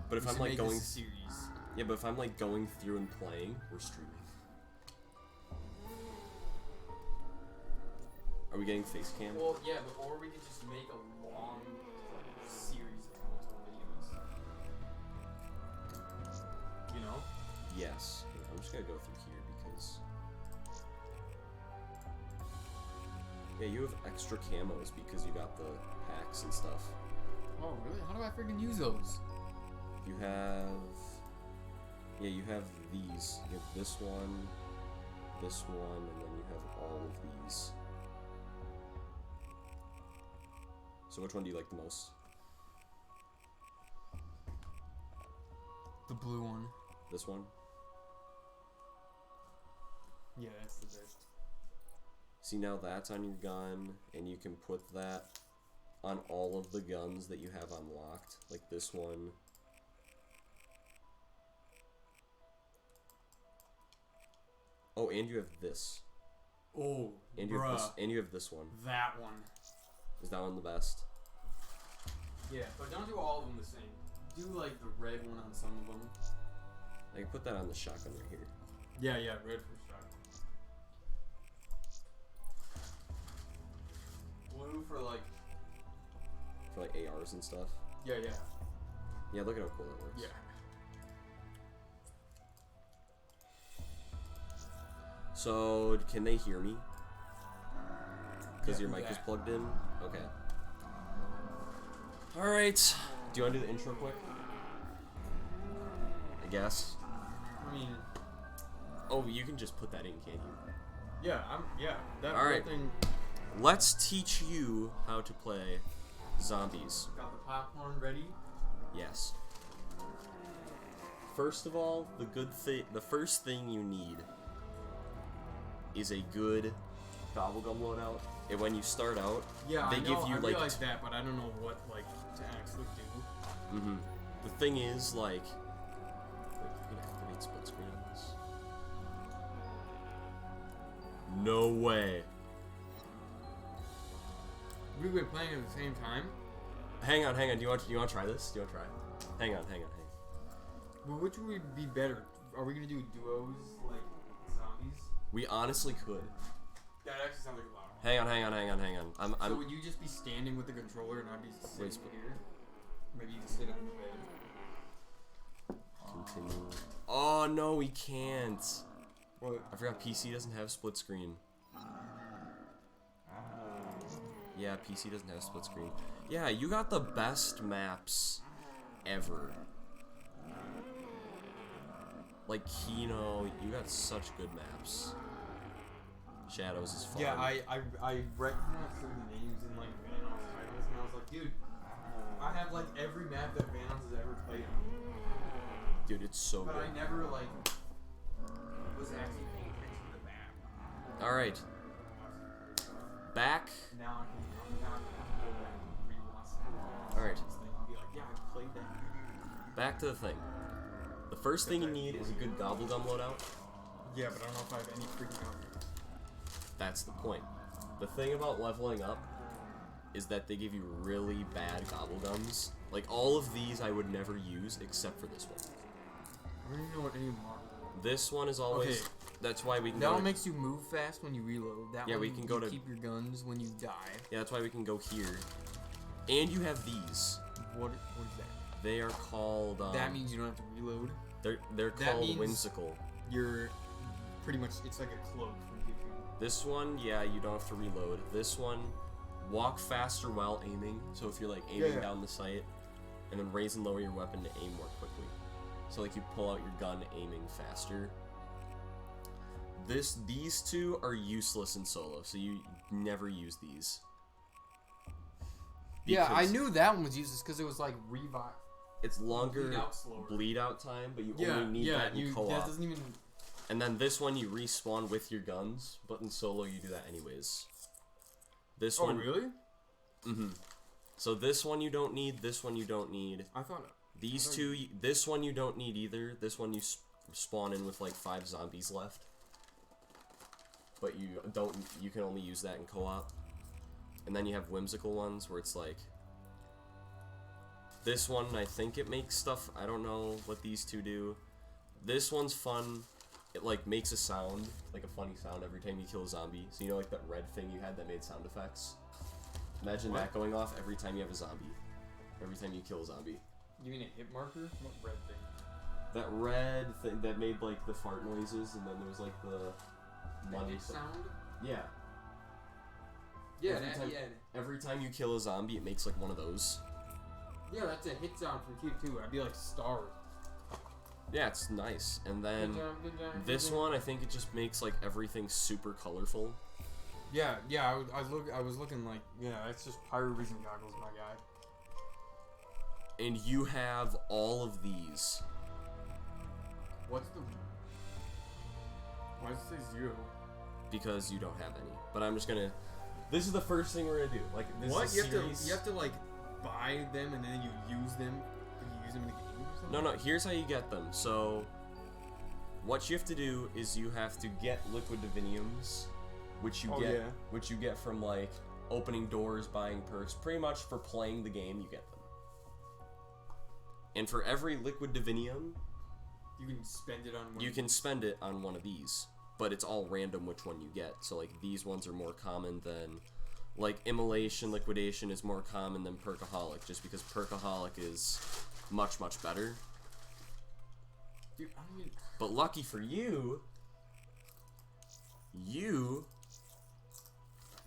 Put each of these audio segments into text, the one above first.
But if I'm like going series. Yeah, but if I'm like going through and playing, we're streaming. Are we getting face cam? Well, yeah, but or we could just make a long like, series of multiple videos. You know? Yes. I'm just gonna go through here because yeah, you have extra camos because you got the packs and stuff. Oh, really? How do I freaking use those? You have you have these. You have this one, and then you have all of these. So which one do you like the most? The blue one. This one? Yeah, that's the best. See, now that's on your gun, and you can put that on all of the guns that you have unlocked, like this one. Oh, and you have this. Oh, And you have this, and you have this one. That one. Is that one the best? Yeah, but don't do all of them the same. Do like the red one on some of them. I can put that on the shotgun right here. Yeah, red for shotgun. Blue for like ARs and stuff. Yeah. Yeah, look at how cool that looks. Yeah. So, can they hear me? Because your mic is that. plugged in? Okay. Alright. Do you want to do the intro quick? I guess. I mean... Oh, you can just put that in, can't you? Yeah, that Alright. thing... Let's teach you how to play zombies. Got the popcorn ready? Yes. First of all, the first thing you need is a good gobblegum loadout. And when you start out, yeah, they I know, give you I like realize that, but I don't know what like to actually do. Mm-hmm. The thing is, like, wait, you can activate split screen on this. No way. We've been playing at the same time. Hang on. Do you want to try this? Do you want to try? Hang on. Well, which would be better? Are we gonna do duos like zombies? We honestly could. That actually sounds like a lot of fun. Hang on. So would you just be standing with the controller and I'd be sitting here? Maybe you can sit on the bed. Continue. Oh no, we can't. What? I forgot PC doesn't have split screen. Yeah, PC doesn't have split screen. Yeah, you got the best maps ever. Like Kino, you got such good maps. Shadows is fun. Yeah, I recognized certain names in like Vanos titles, and I was like, dude, I have like every map that Vanos has ever played on. Dude, it's so but good. I never like was actually paying attention to the map. All right. Back. Now I can go back and rewatch All right. and be like, yeah, I played that. Back to the thing. The first thing you need is a good gobblegum loadout. Yeah, but I don't know if I have any freaking out. That's the point. The thing about leveling up is that they give you really bad gobblegums. Like, all of these I would never use except for this one. I don't even know what any more. This one is always... Okay. That's why we can That go one to, makes you move fast when you reload. That Yeah, one we can go you to- keep your guns when you die. Yeah, that's why we can go here. And you have these. What is that? They are called... that means you don't have to reload. They're that called means- whimsical. You're pretty much, it's like a cloak from PvP. This one, yeah, you don't have to reload. This one, walk faster while aiming. So if you're like aiming Yeah. down the sight, and then raise and lower your weapon to aim more quickly. So like you pull out your gun aiming faster. These two are useless in solo, so you never use these. Yeah, I Because knew that one was useless because it was like revive. it's longer Bleed out slower. bleed out time, but you Yeah, only need that in you, co-op. that doesn't even. And then this one you respawn with your guns, but in solo you do that anyways. This one. Really? Mm-hmm. So this one you don't need. This one you don't need. I thought. These two. This one you don't need either. This one you spawn in with like 5 zombies left. But you don't. You can only use that in co-op. And then you have whimsical ones where it's like This one, I think it makes stuff. I don't know what these two do. This one's fun. It like makes a sound, like a funny sound every time you kill a zombie. So you know like that red thing you had that made sound effects? Imagine that going off every time you have a zombie. Every time you kill a zombie. You mean a hit marker? What red thing? That red thing that made like the fart noises, and then there was like the money sound? Yeah. Yeah, every time you kill a zombie, it makes like one of those. Yeah, that's a hit sound from TF2. I'd be like starved. Yeah, it's nice. And then Good job, this one, I think it just makes like everything super colorful. Yeah. I was looking like, yeah, that's just pyrovision goggles, my guy. And you have all of these. What's the? Why does it say 0? Because you don't have any. But I'm just gonna. This is the first thing we're gonna do. Like this what? is a series. You have to like buy them and then you use them. You use them in the game or something? No. Here's how you get them. So, what you have to do is you have to get liquid diviniums, which you get from like opening doors, buying perks. Pretty much for playing the game, you get them. And for every liquid divinium, you can spend it on one. You can spend it on one of these, but it's all random which one you get. So like these ones are more common than, like immolation, liquidation is more common than perkaholic, just because perkaholic is much better. Dude, I mean, but lucky for you, you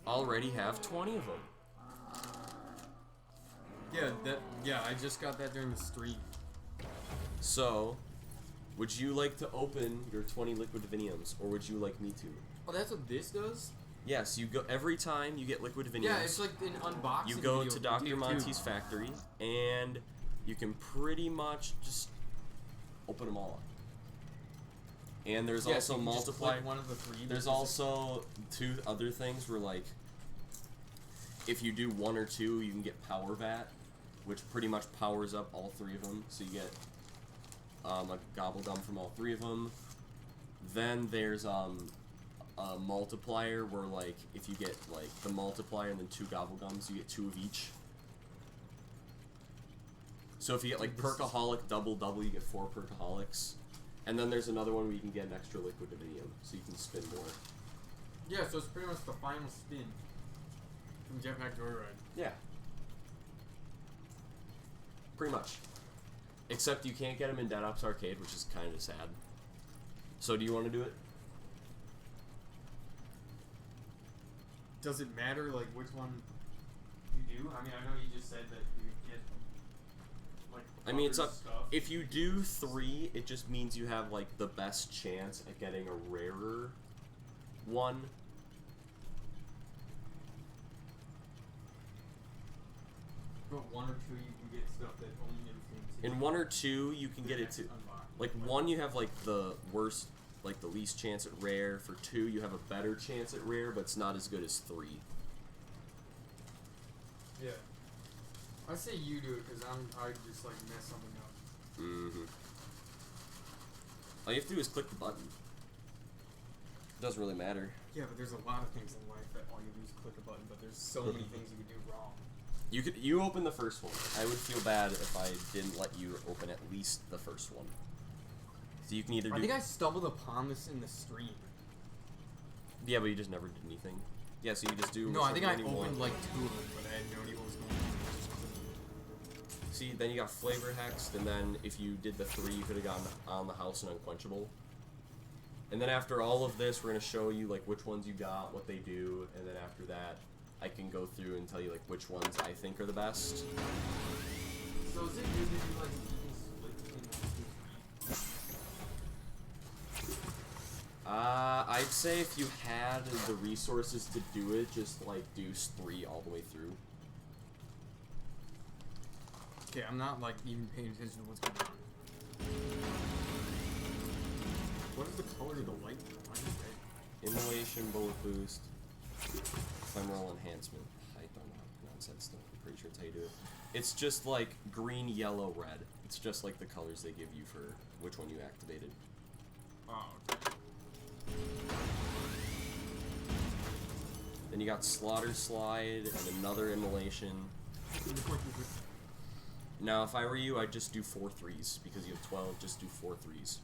already have 20 of them. Yeah, I just got that during the stream. So, would you like to open your 20 liquid diviniums, or would you like me to? Oh, that's what this does? Yes, you go every time you get liquid diviniums. Yeah, it's like an unboxing. You go video to Dr. TF2. Monty's factory, and you can pretty much just open them all up. And there's also so multiply. One of the 3. There's also 2 other things where like, if you do 1 or 2, you can get Power Vat, which pretty much powers up all 3 of them. So you get a gobble gum from all 3 of them. Then there's a multiplier where like if you get like the multiplier and then 2 gobble gums, you get 2 of each. So if you get like perkaholic double, you get 4 perkaholics. And then there's another one where you can get an extra liquid divinium, so you can spin more. Yeah, so it's pretty much the final spin from Jetpack Joyride. Yeah. Pretty much. Except you can't get them in Dead Ops Arcade, which is kind of sad. So do you want to do it? Does it matter, like, which one you do? I mean, I know you just said that you get, like, I mean, it's up. stuff. If you do 3, it just means you have, like, the best chance at getting a rarer one. But 1 or 2, you can get stuff that only influences. In 1 or 2, you can get it to. Like, 1, you have, like, the worst, like, the least chance at rare. For 2, you have a better chance at rare, but it's not as good as 3. Yeah. I say you do it, because I just, like, mess something up. Mm-hmm. All you have to do is click the button. It doesn't really matter. Yeah, but there's a lot of things in life that all you do is click a button, but there's so many things you could do wrong. You open the first one. I would feel bad if I didn't let you open at least the first one. So you can either do. I think I stumbled upon this in the stream. Yeah, but you just never did anything. Yeah, so you just do. No, I think I opened opened like 2 of them, but I had no idea what was going on. See, then you got flavor hexed, and then if you did the 3, you could have gotten on the house and unquenchable. And then after all of this, we're gonna show you like which ones you got, what they do, and then after that, I can go through and tell you like which ones I think are the best. So is it good to do like split between the 2? I'd say if you had the resources to do it, just like do 3 all the way through. Okay, I'm not like even paying attention to what's going on. What is the color of the light? Why is it red? Immolation, bullet boost, ephemeral enhancement. I don't know how to pronounce that stuff. I'm pretty sure it's how you do it. It's just like green, yellow, red. It's just like the colors they give you for which one you activated. Oh, okay. Then you got Slaughter Slide and another Immolation. Now, if I were you, I'd just do 4 threes because you have 12. Just do 4 threes.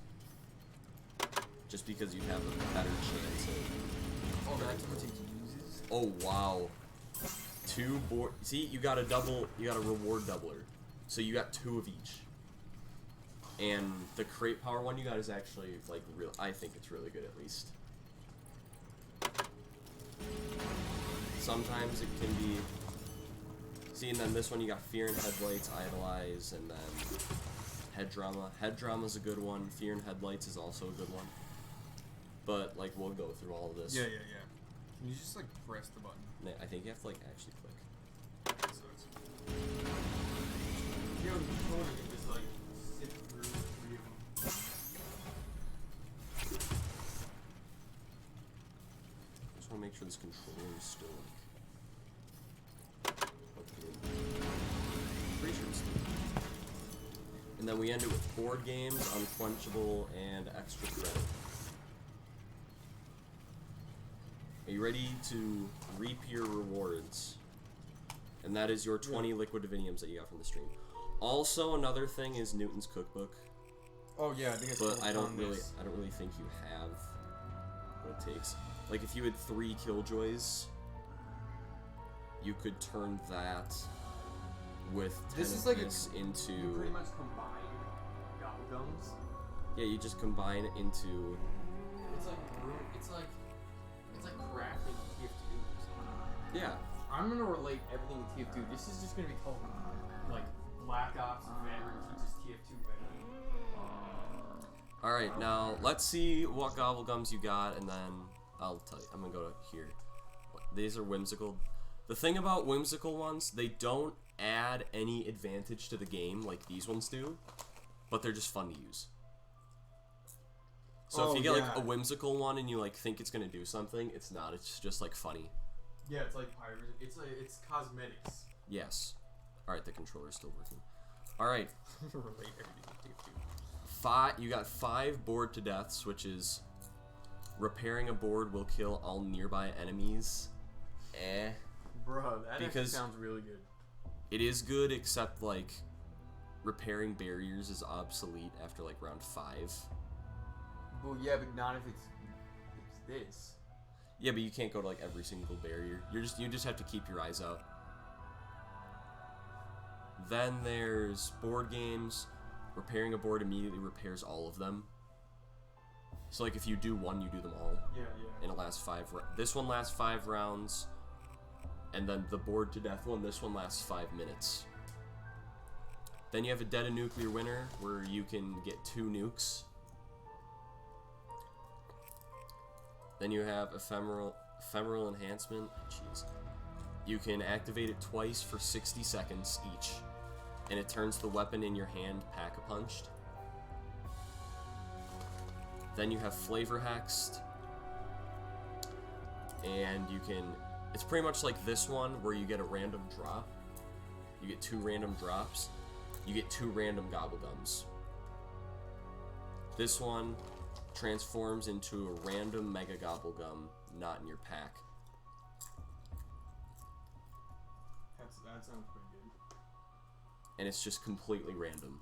Just because you have a better chance of. Oh, that's what it uses. Oh wow. 2 board. See, you got a double. You got a reward doubler. So you got 2 of each. And the crate power one you got is actually like real. I think it's really good at least. Sometimes it can be. See, and then this one you got Fear and Headlights, Idolize, and then Head Drama. Head Drama's a good one. Fear and Headlights is also a good one. But like we'll go through all of this. Yeah. Can you just like press the button? I think you have to like actually click. So it's... You know, the controller can just like sit through 3 of them. I just want to make sure this controller is still like. Okay. Pretty sure it's still. And then we end it with board games, unquenchable, and extra credit. Are you ready to reap your rewards? And that is your 20 liquid diviniums that you got from the stream. Also, another thing is Newton's cookbook. Oh yeah, I think it's. But I don't really think you have what it takes. Like if you had 3 killjoys, you could turn that with 10 This is of like this into. You pretty much combine gobblegums. Yeah, you just combine it into. It's like crafting TF2. Yeah. I'm gonna relate everything to TF2. This is just gonna be called like Black Ops Veteran teaches TF2 veteran. All right, now let's see what gobblegums you got, and then I'll tell you. I'm gonna go to here. These are whimsical. The thing about whimsical ones, they don't add any advantage to the game like these ones do, but they're just fun to use. So if you get like a whimsical one and you like think it's gonna do something, it's not. It's just like funny. Yeah, it's like pirate. It's cosmetics. Yes. All right, the controller's still working. All right. relate everything to. 5. You got 5 bored to deaths, which is repairing a board will kill all nearby enemies. Bro, that actually Because- sounds really good. It is good, except like repairing barriers is obsolete after like round 5. Well, yeah, but not if it's this. Yeah, but you can't go to like every single barrier. You just have to keep your eyes out. Then there's board games. Repairing a board immediately repairs all of them. So like if you do one, you do them all. Yeah. And it lasts 5. This one lasts 5 rounds, and then the board to death one. This one lasts 5 minutes. Then you have a dead a nuclear winner where you can get 2 nukes. Then you have ephemeral enhancement. Jeez. You can activate it twice for 60 seconds each, and it turns the weapon in your hand pack-a-punched. Then you have flavor hexed, and you can. It's pretty much like this one where you get a random drop. You get 2 random drops. You get 2 random gobblegums. This one transforms into a random mega gobblegum not in your pack. That sounds pretty good. And it's just completely random.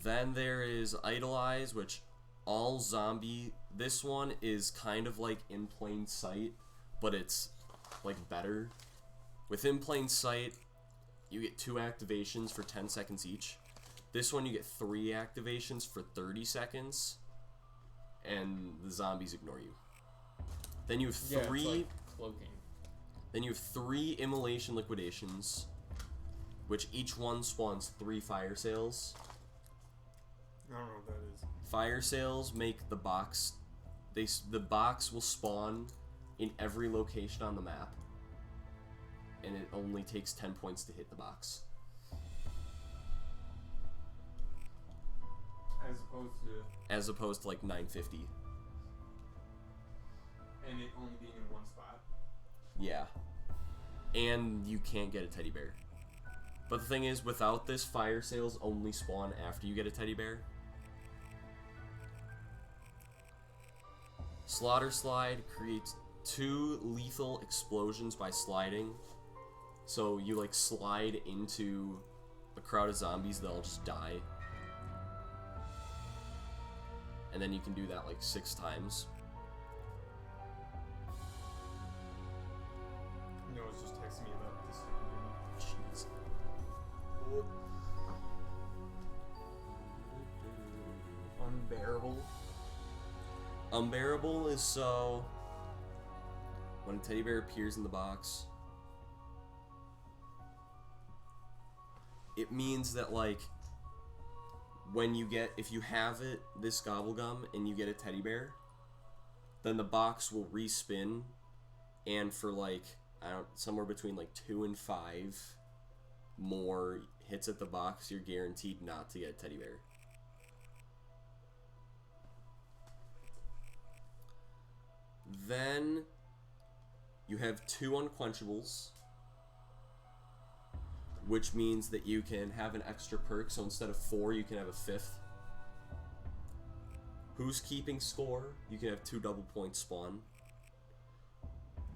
Then there is Idolize, which all zombie. This one is kind of like In Plain Sight, but it's like better. With In Plain Sight, you get 2 activations for 10 seconds each. This one you get 3 activations for 30 seconds, and the zombies ignore you. Then you have 3. It's like cloaking. Then you have 3 immolation liquidations, which each one spawns 3 fire sales. I don't know what that is. Fire sales make the box. The box will spawn in every location on the map, and it only takes 10 points to hit the box. As opposed to like 950. And it only being in one spot. Yeah. And you can't get a teddy bear. But the thing is, without this, fire sales only spawn after you get a teddy bear. Slaughter Slide creates 2 lethal explosions by sliding. So you like slide into crowd of zombies, they'll just die. And then you can do that like 6 times. Noah's just texting me about this. Jeez. Unbearable. Unbearable is so when a teddy bear appears in the box, it means that like when you get, if you have it, this gobblegum, and you get a teddy bear, then the box will respin, and for like, I don't, somewhere between like 2 and 5 more hits at the box, you're guaranteed not to get a teddy bear. Then you have 2 unquenchables, which means that you can have an extra perk, so instead of 4, you can have a 5th. Who's keeping score? You can have 2 double points spawn.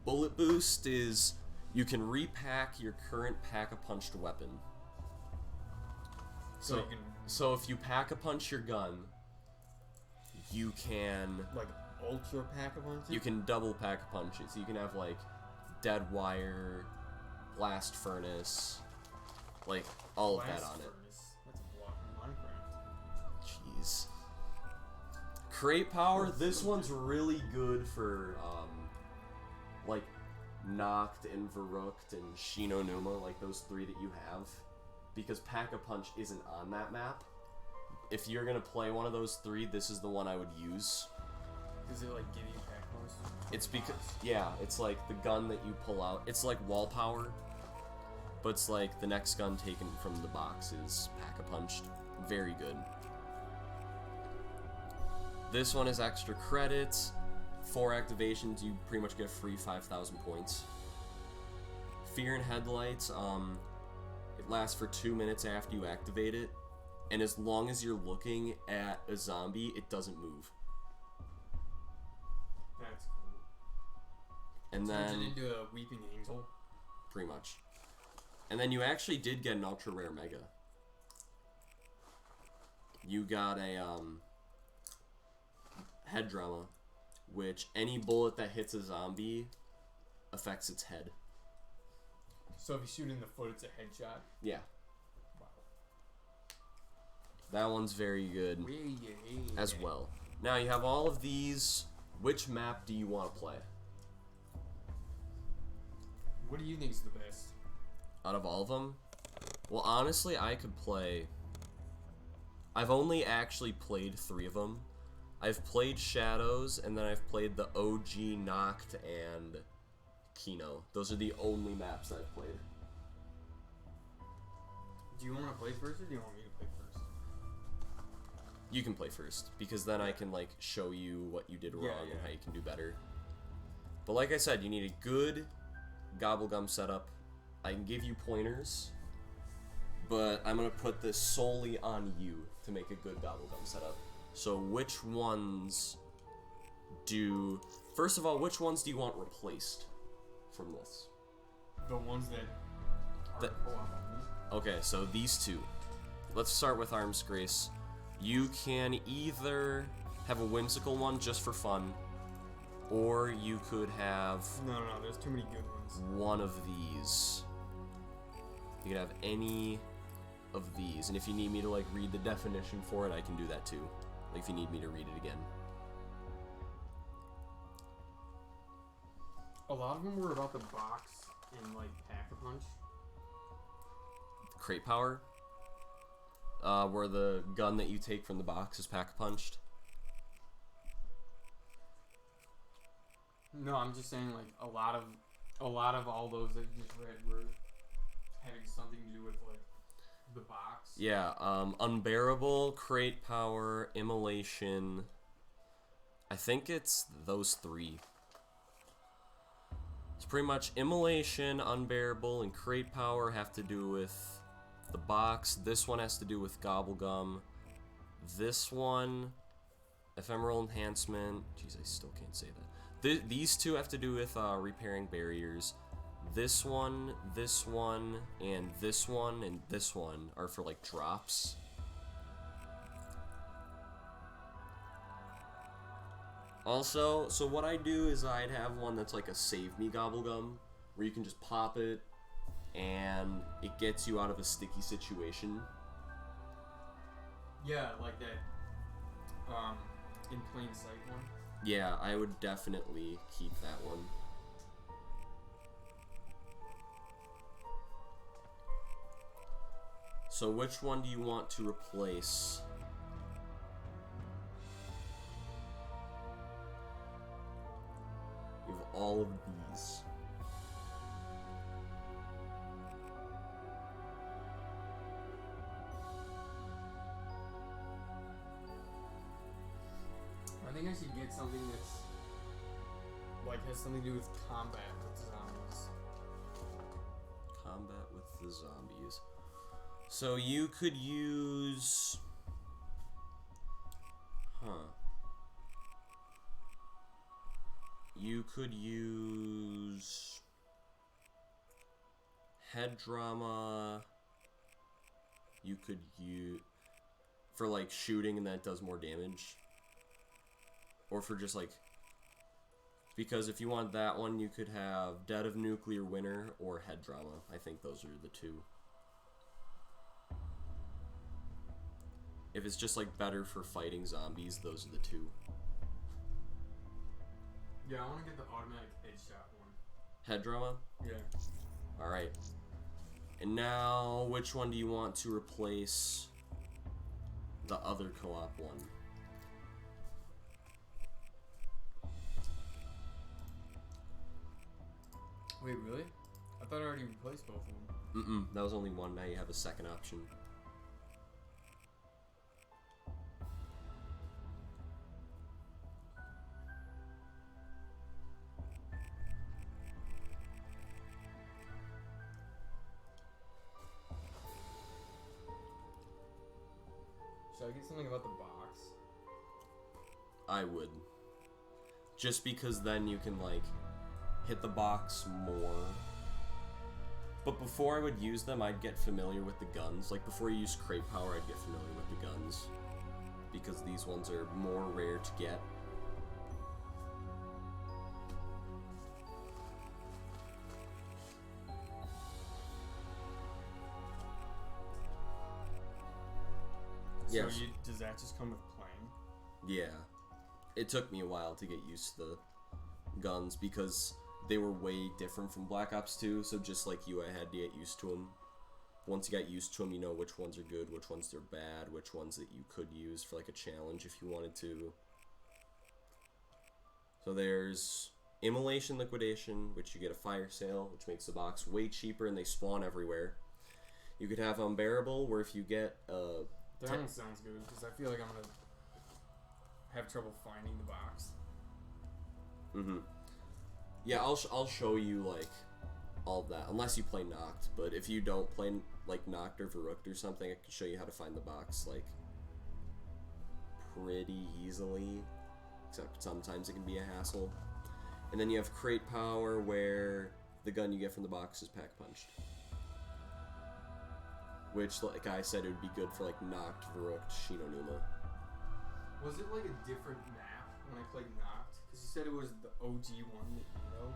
Bullet boost is you can repack your current pack-a-punched weapon. So you can So if you pack-a-punch your gun, you can like ultra pack a punch. you can double pack-a-punch it. So you can have like dead wire, blast furnace, like all of that on it. That's a block in Minecraft. Jeez. Crate power, this one's really good for like Noct and Verrucht and Shinonuma, like those 3 that you have, because Pack-a-Punch isn't on that map. If you're gonna play one of those 3, this is the one I would use. Does it like give you pack bonus? It's because, yeah, it's like the gun that you pull out. It's like wall power, but it's like the next gun taken from the box is Pack-a-Punched. Very good. This one is extra credits. 4 activations, you pretty much get free 5,000 points. Fear and Headlights, it lasts for 2 minutes after you activate it, and as long as you're looking at a zombie, it doesn't move. That's cool. And Turns then it into a weeping angel. pretty much. And then you actually did get an ultra rare mega. You got a head drama, which any bullet that hits a zombie affects its head. So if you shoot in the foot, it's a headshot. Yeah, Wow. that one's very good as well. Now you have all of these. Which map do you want to play? What do you think is the best? Out of all of them? Well, honestly, I could play... I've only actually played 3 of them. I've played Shadows, and then I've played the OG Noct and Kino. Those are the only maps I've played. Do you want to play first, or do you want me to play first? You can play first, because then I can like show you what you did wrong and how you can do better. But like I said, you need a good Gobblegum setup. I can give you pointers, but I'm going to put this solely on you to make a good Gobblegum setup. So which ones do... First of all, which ones do you want replaced from this? The ones that That- are co-op only. Okay, so these 2. Let's start with Arms Grace. You can either have a whimsical one just for fun, or you could have No, there's too many good ones. one of these. You can have any of these, and if you need me to like read the definition for it, I can do that too. Like if you need me to read it again. A lot of them were about the box and like Pack-a-Punch. Crate power, where the gun that you take from the box is pack-punched. No, I'm just saying like a lot of all those that you just read were having something to do with like the box. Yeah, unbearable, crate power, immolation. I think it's those 3. It's pretty much immolation, unbearable, and crate power have to do with the box. This one has to do with Gobblegum. This one, ephemeral enhancement. Jeez, I still can't say that. These 2 have to do with repairing barriers. this one, and this one, and this one are for like drops. Also, so what I do is I'd have one that's like a save me gobblegum, where you can just pop it, and it gets you out of a sticky situation. Yeah, like that. In plain sight one. Yeah, I would definitely keep that one. So which one do you want to replace? You have all of these. I think I should get something that's like has something to do with combat with zombies. Combat with the zombies. So you could use... You could use... Head drama. You could use... For like shooting and that does more damage. Or for just like... Because if you want that one, you could have Dead of Nuclear Winter or Head Drama. I think those are the two. If it's just like better for fighting zombies, those are the two. Yeah, I want to get the automatic headshot one. Head Drama? Yeah. Alright. And now, which one do you want to replace the other co-op one? Wait, really? I thought I already replaced both of them. That was only one. Now you have a second option. Should I get something about the box? I would. Just because then you can, like, hit the box more. But before I would use them, I'd get familiar with the guns. Like, before you use crate power, I'd get familiar with the guns. Because these ones are more rare to get. So Yes. does that just come with playing? Yeah. It took me a while to get used to the guns because they were way different from Black Ops 2, so just like you, I had to get used to them. Once you got used to them, you know which ones are good, which ones are bad, which ones that you could use for like a challenge if you wanted to. So there's Immolation Liquidation, which you get a fire sale, which makes the box way cheaper and they spawn everywhere. You could have Unbearable, where if you get That one sounds good, because I feel like I'm going to have trouble finding the box. Yeah, I'll show you, like, all of that, unless you play Noct, but if you don't play, like, Noct or Varrooked or something, I can show you how to find the box, like, pretty easily, except sometimes it can be a hassle. And then you have Crate Power, where the gun you get from the box is pack-punched. Which, like I said, it would be good for, like, Noct, Varrooked, Shinonuma. Was it like a different map when I played Noct? Because you said it was the OG one that you know?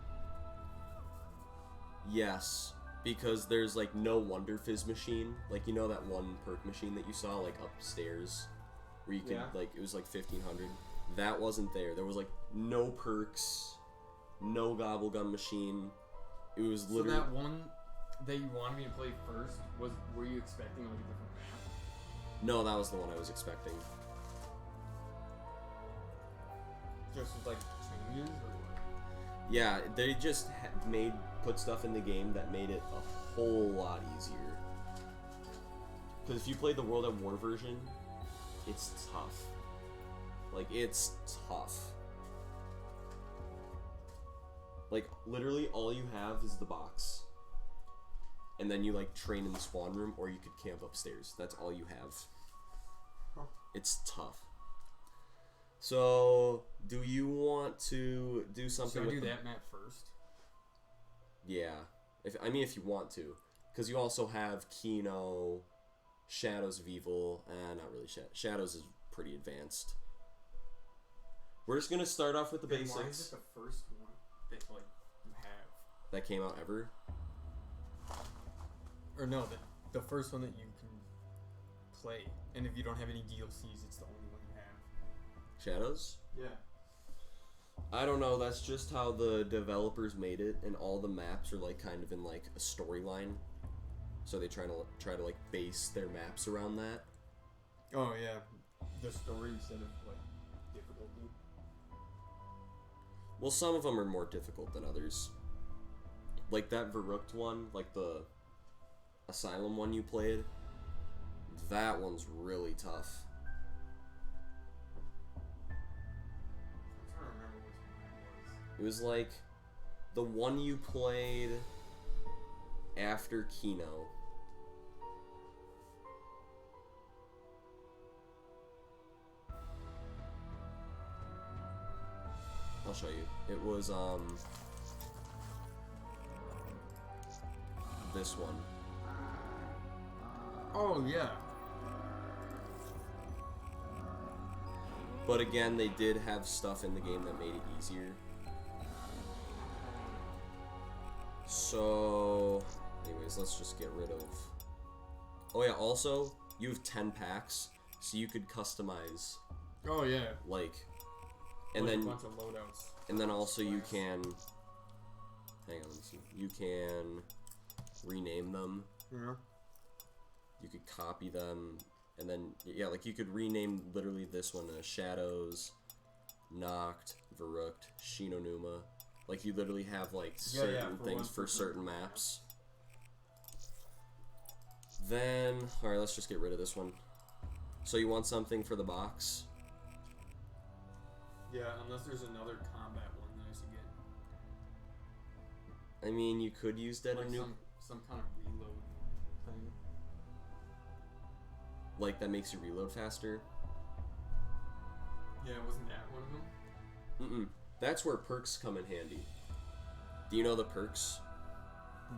Yes, because there's, like, no Wonder Fizz machine. Like, you know that one perk machine that you saw, like, upstairs? Where you could, like, it was, like, 1,500. That wasn't there. There was, like, no perks, no Gobblegum machine. It was literally... So that one that you wanted me to play first, were you expecting, like, a different map? No, that was the one I was expecting. Just with, like, changes, or what? Yeah, they just put stuff in the game that made it a whole lot easier. Because if you play the World at War version, it's tough. Like, it's tough. Like, literally all you have is the box. And then you, like, train in the spawn room, or you could camp upstairs. That's all you have. Huh. It's tough. So, do you want to do something Should I with do that map first? Yeah. If you want to, because you also have Kino, Shadows of Evil, not really. Shadows is pretty advanced. We're just gonna start off with the basics. Why is it the first one that like you have? That came out ever. Or no, the first one that you can play. And if you don't have any DLCs, it's the only one you have. Shadows? Yeah. I don't know, that's just how the developers made it, and all the maps are like kind of in like a storyline. So they try to like base their maps around that. Oh yeah. The story instead of like difficulty. Well, some of them are more difficult than others. Like that Verrucht one, like the Asylum one you played, that one's really tough. I'm trying to remember which one It was like the one you played after Kino. I'll show you. It was this one. Oh yeah. But again, they did have stuff in the game that made it easier. So, anyways, let's just get rid of... Oh yeah, also, you have 10 packs, so you could customize, Oh yeah. like... And Like then, a bunch of loadouts. and then also you can... Hang on, let's see. You can rename them. Yeah. You could copy them, and then, yeah, like you could rename literally this one, Shadows, Noct, Verrucht, Shinonuma. Like you literally have like certain things for certain maps. Then, alright, let's just get rid of this one. So you want something for the box? Yeah, unless there's another combat one that I should get. I mean, you could use Dead Like and New. some kind of reload thing. Like that makes you reload faster. Yeah, wasn't that one of them? Mm-mm. That's where perks come in handy. Do you know the perks?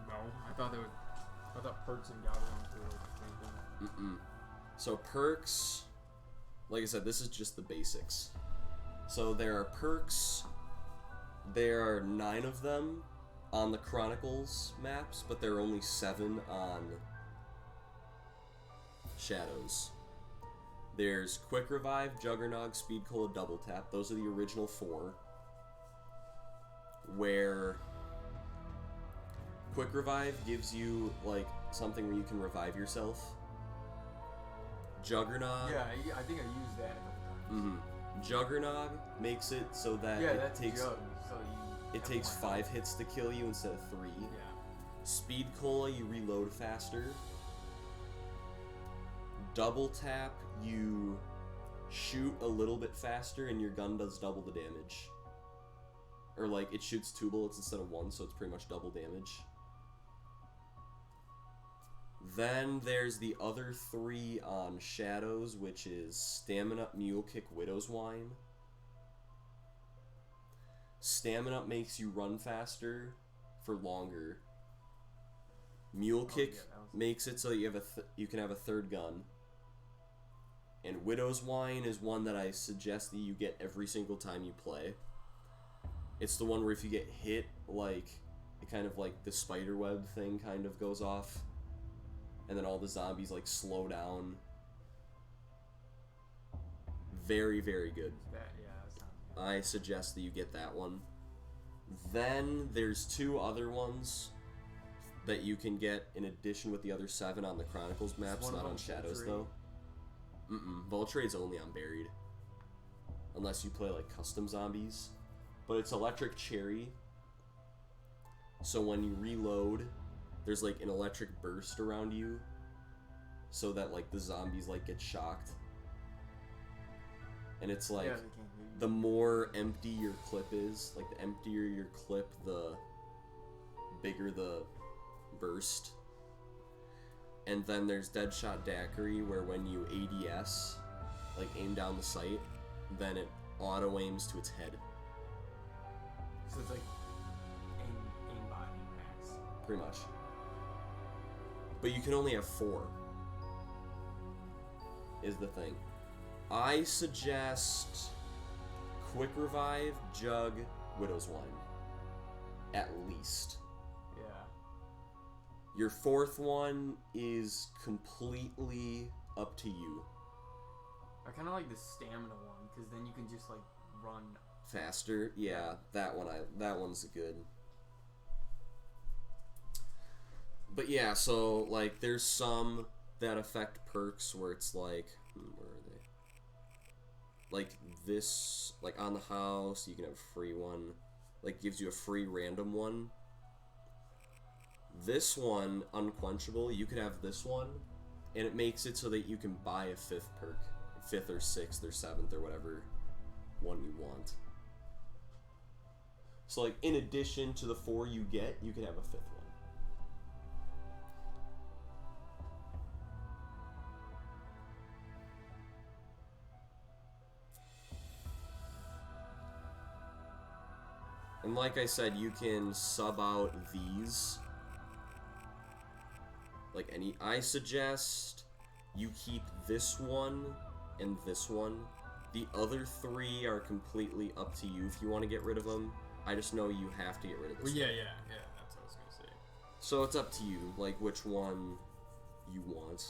No, I thought perks and Galvans were like the same thing. Mm-mm. So perks, like I said, this is just the basics. So there are perks. There are 9 of them on the Chronicles maps, but there are only 7 on Shadows. There's Quick Revive, Juggernog, Speed Cola, Double Tap. Those are the original 4. Where Quick Revive gives you like something where you can revive yourself. Juggernog. Yeah, I think I used that a couple times. Juggernog makes it so that Yeah, it that's takes Jug, so you it have takes more 5 hits to kill you instead of 3. Yeah. Speed Cola, you reload faster. Double Tap, you shoot a little bit faster and your gun does double the damage. Or like it shoots 2 bullets instead of 1, so it's pretty much double damage. Then there's the other 3 on Shadows, which is Stamina Up, Mule Kick, Widow's Wine. Stamina Up makes you run faster for longer. Mule Kick makes it so that you can have a third gun. And Widow's Wine is one that I suggest that you get every single time you play. It's the one where if you get hit, like, it kind of like the spider web thing kind of goes off. And then all the zombies like slow down. Very, very good. That sounds good. I suggest that you get that one. Then there's 2 other ones that you can get in addition with the other 7 on the Chronicles maps, one not of on them Shadows Voltrade? though. Voltrade's only on Buried. Unless you play like custom zombies. But it's Electric Cherry. So when you reload, there's like an electric burst around you. So that like the zombies like get shocked. And it's like, Yeah, they can't hear you. the more empty your clip is, like the emptier your clip, the bigger the burst. And then there's Deadshot Daiquiri, where when you ADS, like aim down the sight, then it auto aims to its head. So it's like aimbot impacts. pretty much. But you can only have 4. Is the thing. I suggest Quick Revive, Jug, Widow's Wine. At least. Yeah. Your 4th one is completely up to you. I kind of like the stamina one, because then you can just, like, run faster. Yeah, that one's good. But yeah, so like there's some that affect perks where it's like, where are they? Like this, like on the house, you can have a free one. Like gives you a free random one. This one, Unquenchable, you could have this one, and it makes it so that you can buy a 5th perk, 5th or 6th or 7th or whatever one you want. So like in addition to the 4 you get, you can have a 5th one. And like I said, you can sub out these. Like any, I suggest you keep this one and this one. The other 3 are completely up to you if you want to get rid of them. I just know you have to get rid of this Well, yeah, one. yeah, that's what I was gonna say. So it's up to you, like which one you want.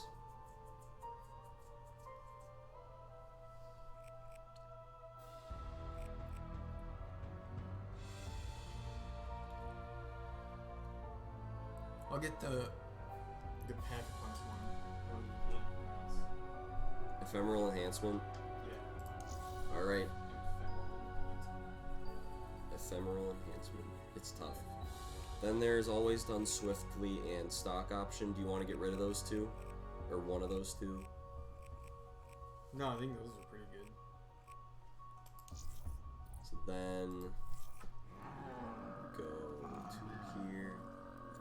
I'll get the pack punch one. Ephemeral Enhancement. Yeah. Alright. Ephemeral Enhancement. It's tough. Then there's Always Done Swiftly and Stock Option. Do you want to get rid of those 2? Or one of those 2? No, I think those are pretty good. So then go to here.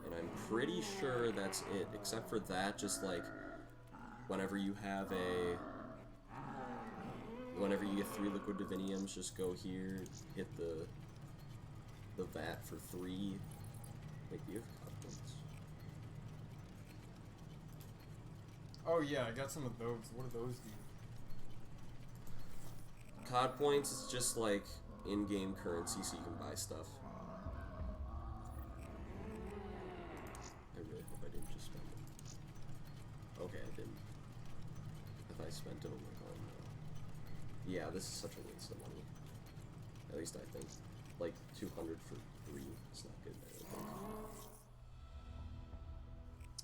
And I'm pretty sure that's it. Except for that, just like whenever you have whenever you get 3 Liquid Diviniums, just go here, hit the vat for 3. Wait, do you have cod points? Oh yeah, I got some of those. What do those do? COD points is just like in-game currency so you can buy stuff. I really hope I didn't just spend it. Okay, I didn't. If I spent it, I'm like, oh no. Yeah, this is such a waste of money. At least I think. Like 200 for 3. It's not good. I don't think.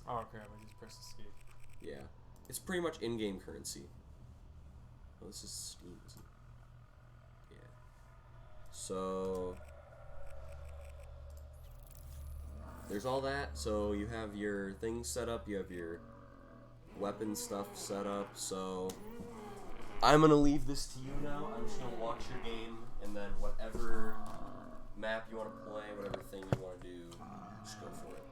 Oh crap, I just pressed escape. Yeah. It's pretty much in-game currency. Oh, this is Steam, isn't it? Yeah. So there's all that. So you have your things set up, you have your weapon stuff set up, so I'm gonna leave this to you now. I'm just gonna watch your game, and then whatever map you want to play, whatever thing you want to do, just go for it.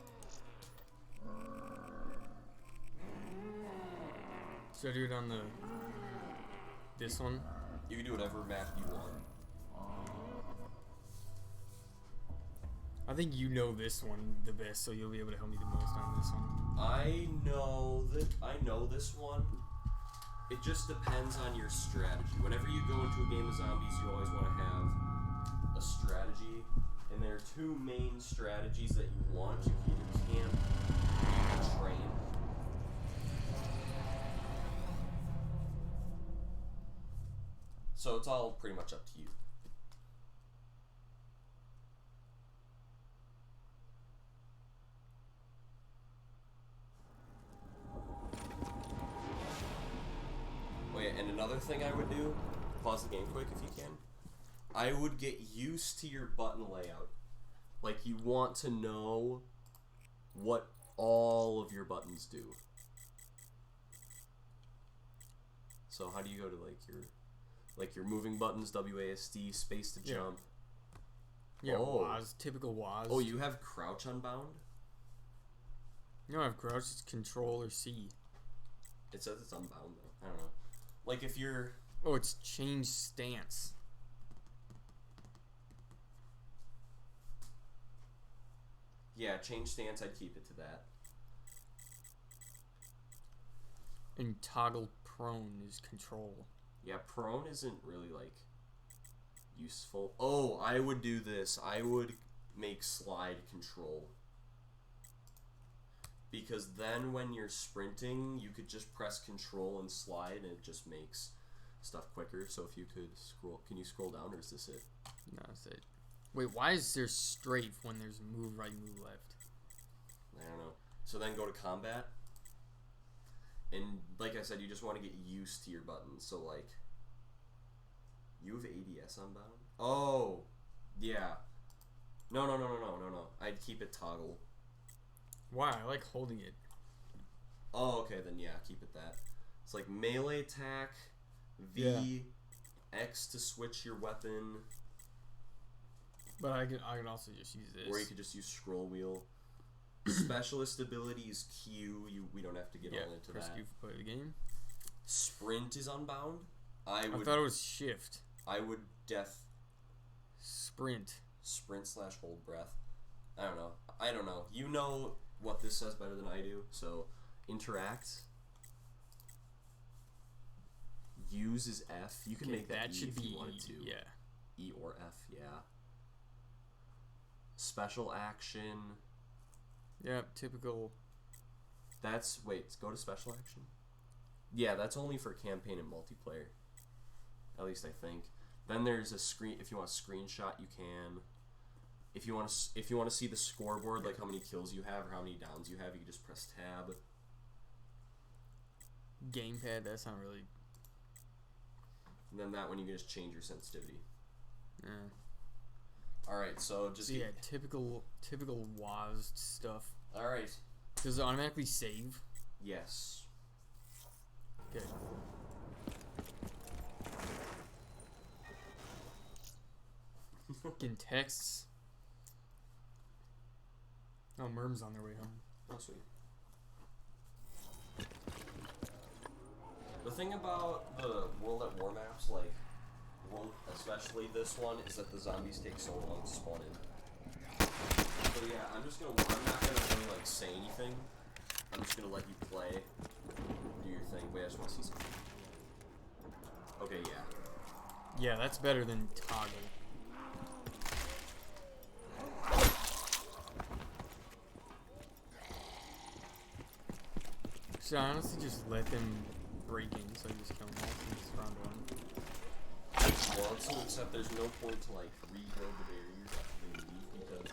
Should I do it on this one? You can do whatever map you want. I think you know this one the best, so you'll be able to help me the most on this one. I know this one. It just depends on your strategy. Whenever you go into a game of zombies, you always want to have a strategy, and there are 2 main strategies that you want. You can either camp or you can train. So it's all pretty much up to you. Oh yeah, and another thing I would do, pause the game quick if you can, I would get used to your button layout. Like, you want to know what all of your buttons do. So how do you go to like your moving buttons, WASD, space to jump? Yeah, Oh. WAS, typical WAS. Oh, you have crouch unbound? You don't have crouch, it's control or C. It says it's unbound though. I don't know. Like if you're... Oh, it's change stance. Yeah, change stance, I'd keep it to that. And toggle prone is control. Yeah, prone isn't really, like, useful. Oh, I would do this. I would make slide control. Because then when you're sprinting, you could just press control and slide, and it just makes stuff quicker. So if you could scroll... Can you scroll down, or is this it? No, that's it. Wait, why is there strafe when there's move right, move left? I don't know. So then go to combat. And like I said, you just want to get used to your buttons. So like... You have ADS unbound? Oh! Yeah. No. I'd keep it toggle. Why? I like holding it. Oh, okay, then yeah, keep it that. It's like melee attack, V, Yeah. X to switch your weapon. But I could also just use this. Or you could just use scroll wheel. Specialist abilities Q. We don't have to get all into press that. Q for play the game. Sprint is unbound. I thought it was shift. I would Sprint. sprint / hold breath. I don't know. You know what this says better than I do. So interact. Use is F. You can make that E should if be you wanted to. Yeah. E or F, yeah. Special action. Yeah, typical. Wait, go to special action? Yeah, that's only for campaign and multiplayer. At least I think. Then there's a screen, if you want a screenshot, you can. If you want to see the scoreboard, like how many kills you have or how many downs you have, you can just press tab. Gamepad, that's not really. And then that one you can just change your sensitivity. Yeah. Alright, so just So yeah, typical WASD stuff. Alright. Does it automatically save? Yes. Okay. Fucking texts. Oh, Merm's on their way home. Oh, sweet. The thing about the World at War maps, like, especially this one, is that the zombies take so long to spawn in. So yeah, I'm not gonna really, like, say anything. I'm just gonna let you play, do your thing. Wait, I just wanna see something. Okay, yeah. Yeah, that's better than toggle. So I honestly just let them break in, so I just kill them all since round one. Well, also, except there's no point to, like, rebuild the barriers after they leave, because...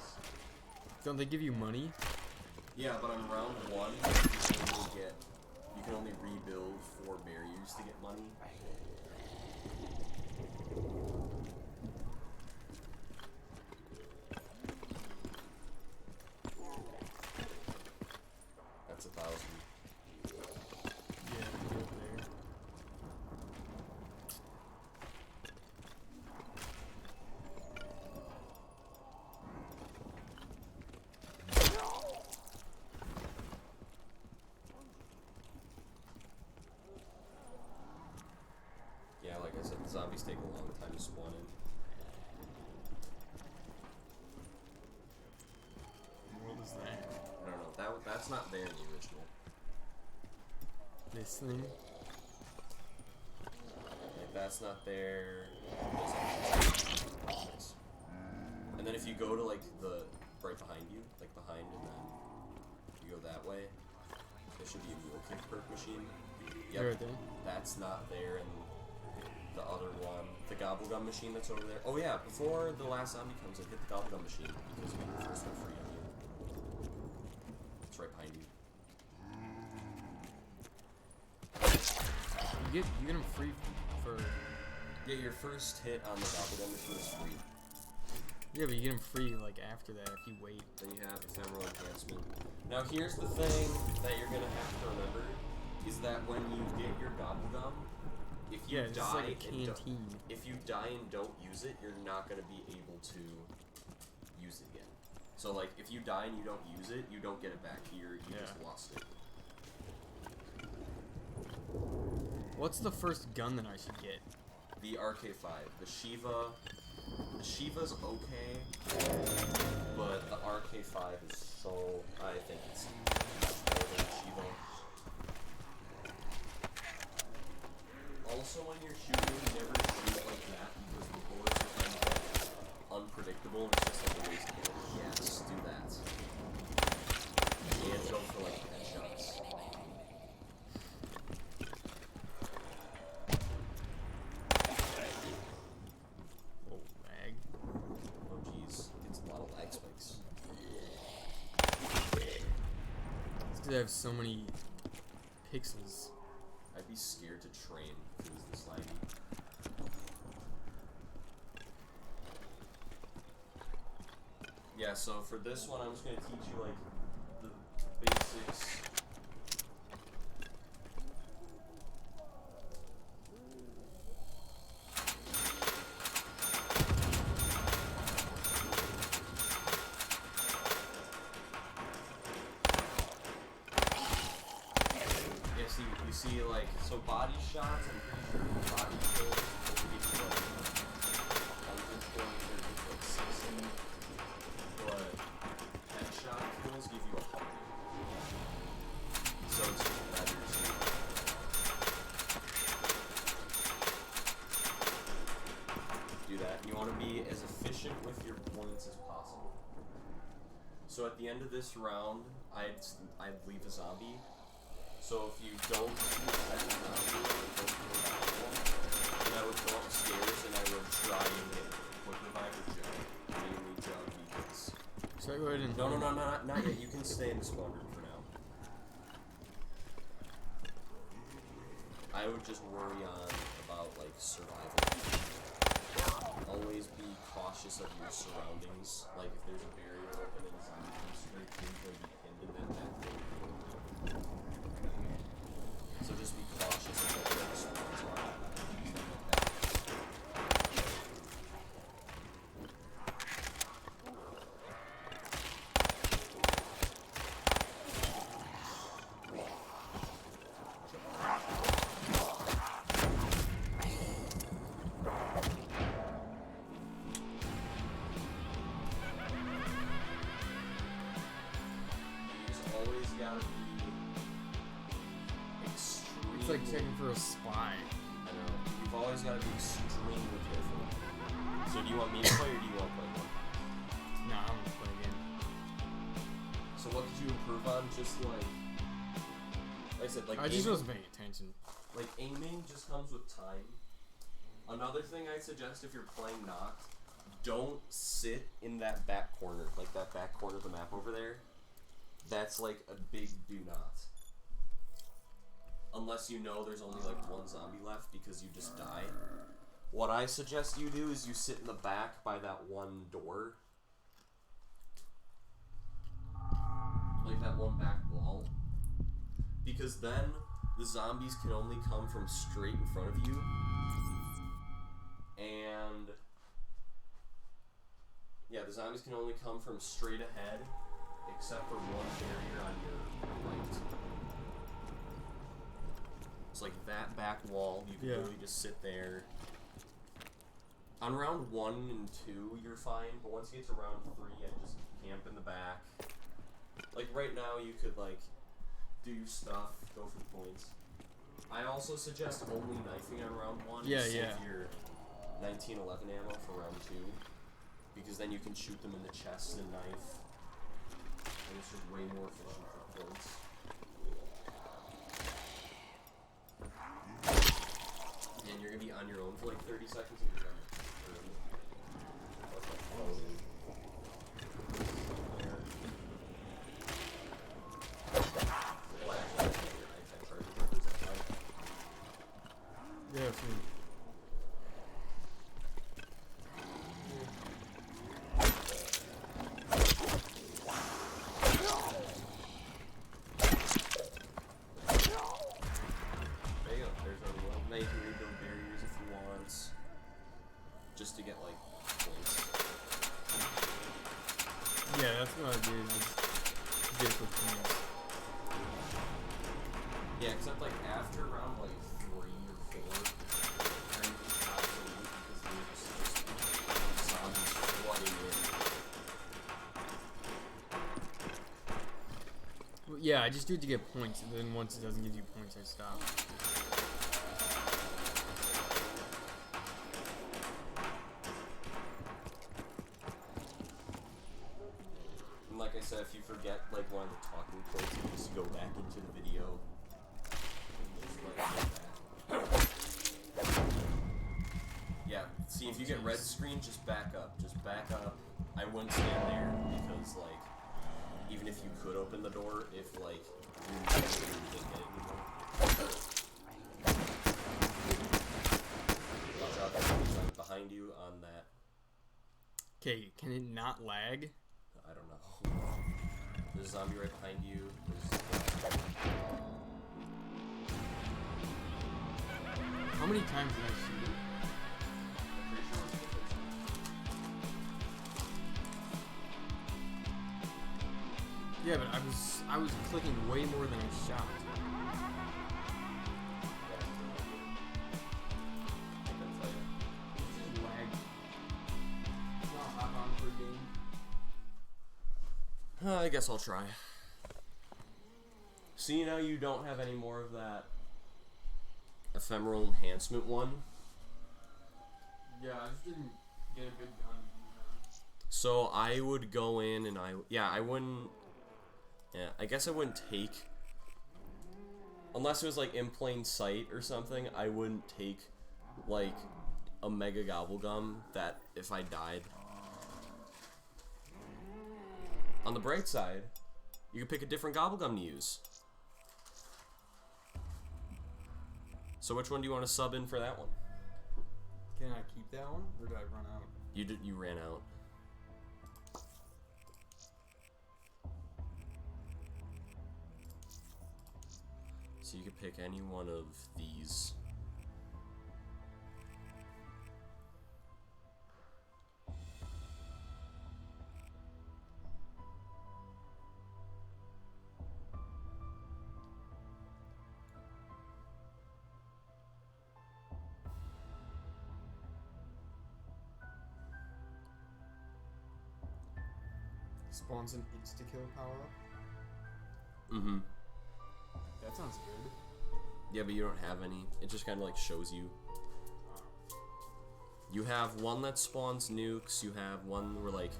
Don't they give you money? Yeah, but on round one, you can only rebuild 4 barriers to get money. That's 1,000. Yeah, do it there. Yeah, like I said, the zombies take a long time to spawn in. What was that? I don't know. That's not there in the original. This thing? Like, that's not there. And then if you go to, like, the right behind you, like behind, and then you go that way, there should be a mule kick perk machine. Yep, Right there. that's not there in the other one. The gobblegum machine that's over there. Oh yeah, before the last zombie comes in, hit the gobblegum machine, because you get the first one free on you. It's right behind you. You get them free for. Yeah, your first hit on the gobblegum machine is free. Yeah, but you get them free like after that if you wait. Then you have ephemeral enhancement. Now here's the thing that you're gonna have to remember, is that when you get your gobblegum, if you Yeah, it's just die like a canteen. if you die and don't use it, you're not gonna be able to use it again. So like if you die and you don't use it, you don't get it back here, you just lost it. What's the first gun that I should get? The RK5, the Shiva, The Shiva's okay, but the RK5 is so, I think it's much better than the Shiva. Also, when you're shooting, never shoot like that because the bullets are kind of like unpredictable and it's just like a waste of it. Yes, do that. And go for like headshots. Oh, lag. Oh jeez, it's a lot of lag spikes. This dude have so many pixels. I'd be scared to train if it was this laggy. Yeah, so for this one, I'm just gonna teach you like the basics. Yeah, see, you see, like, so body shots, I'm pretty sure body kills will give you like 100 points or just like 60, but headshot kills give you 100. So it's just better to do that. And you want to be as efficient with your points as possible. So at the end of this round, I'd leave a zombie. So if you don't see a second zombie, then I would go upstairs and I would try and get quick revive with Joe. Mainly Joe because... Should I go ahead and... No, not yet. You can stay in the spawn room for now. I would just worry about, like, survival. Always be cautious of your surroundings. Like, if there's a barrier open and a zombie comes straight through, you're going to be pinned in that back. So just be cautious of what the spawns are. Always gotta be extreme. It's like checking for a spy. I know. You've always gotta be extremely careful. So do you want me to play or do you want to play one? Nah, I'm gonna play again. So what could you improve on? Just like I said, like I just aiming, wasn't paying attention. like aiming just comes with time. Another thing I'd suggest if you're playing Noct, don't sit in that back corner, like that back corner of the map over there. That's like a big do not. Unless you know there's only like one zombie left because you just die. What I suggest you do is you sit in the back by that one door. Like that one back wall. Because then the zombies can only come from straight in front of you. And yeah, the zombies can only come from straight ahead. Except for one barrier on your right. It's like that back wall, you can literally just sit there. On round 1 and 2, you're fine, but once you get to round 3, I just camp in the back. Like right now, you could like do your stuff, go for the points. I also suggest only knifing on round 1. Yeah, Save yeah. your 1911 ammo for round 2, because then you can shoot them in the chest and knife. And it's just way more efficient for points. And you're gonna be on your own for like 30 seconds and you're done. Yeah, it's me. Now you can rebuild barriers if you want, just to get like points. Yeah, that's what I did. Just did it for points. Yeah, except like after round like 3 or 4, everything's obsolete because they just Yeah, I just do it to get points, and then once it doesn't give you points, I stop. And like I said, if you forget like one of the talking points, you just go back into the video. Yeah, see, if you get red screen, just back up. Just back up. I wouldn't stand there because, like, even if you could open the door, if, like, you didn't get it anymore. Watch out, there's behind you on that. Okay, can it not lag? I don't know. There's a zombie right behind you. How many times did I see it? Yeah, but I was clicking way more than I shot. It's just lag. I'll hop on for a game. I guess I'll try. See, now you don't have any more of that ephemeral enhancement one. Yeah, I just didn't get a good gun. So I would go in and I wouldn't. Yeah, I guess I wouldn't take, unless it was like in plain sight or something, I wouldn't take like a mega gobblegum that if I died. On the bright side, you could pick a different gobblegum to use. So which one do you want to sub in for that one? Can I keep that one, or did I run out? You ran out. So you could pick any one of these. Spawns an insta-kill power-up? Mm-hmm. That sounds good. Yeah, but you don't have any. It just kind of like shows you. You have one that spawns nukes. You have one where like,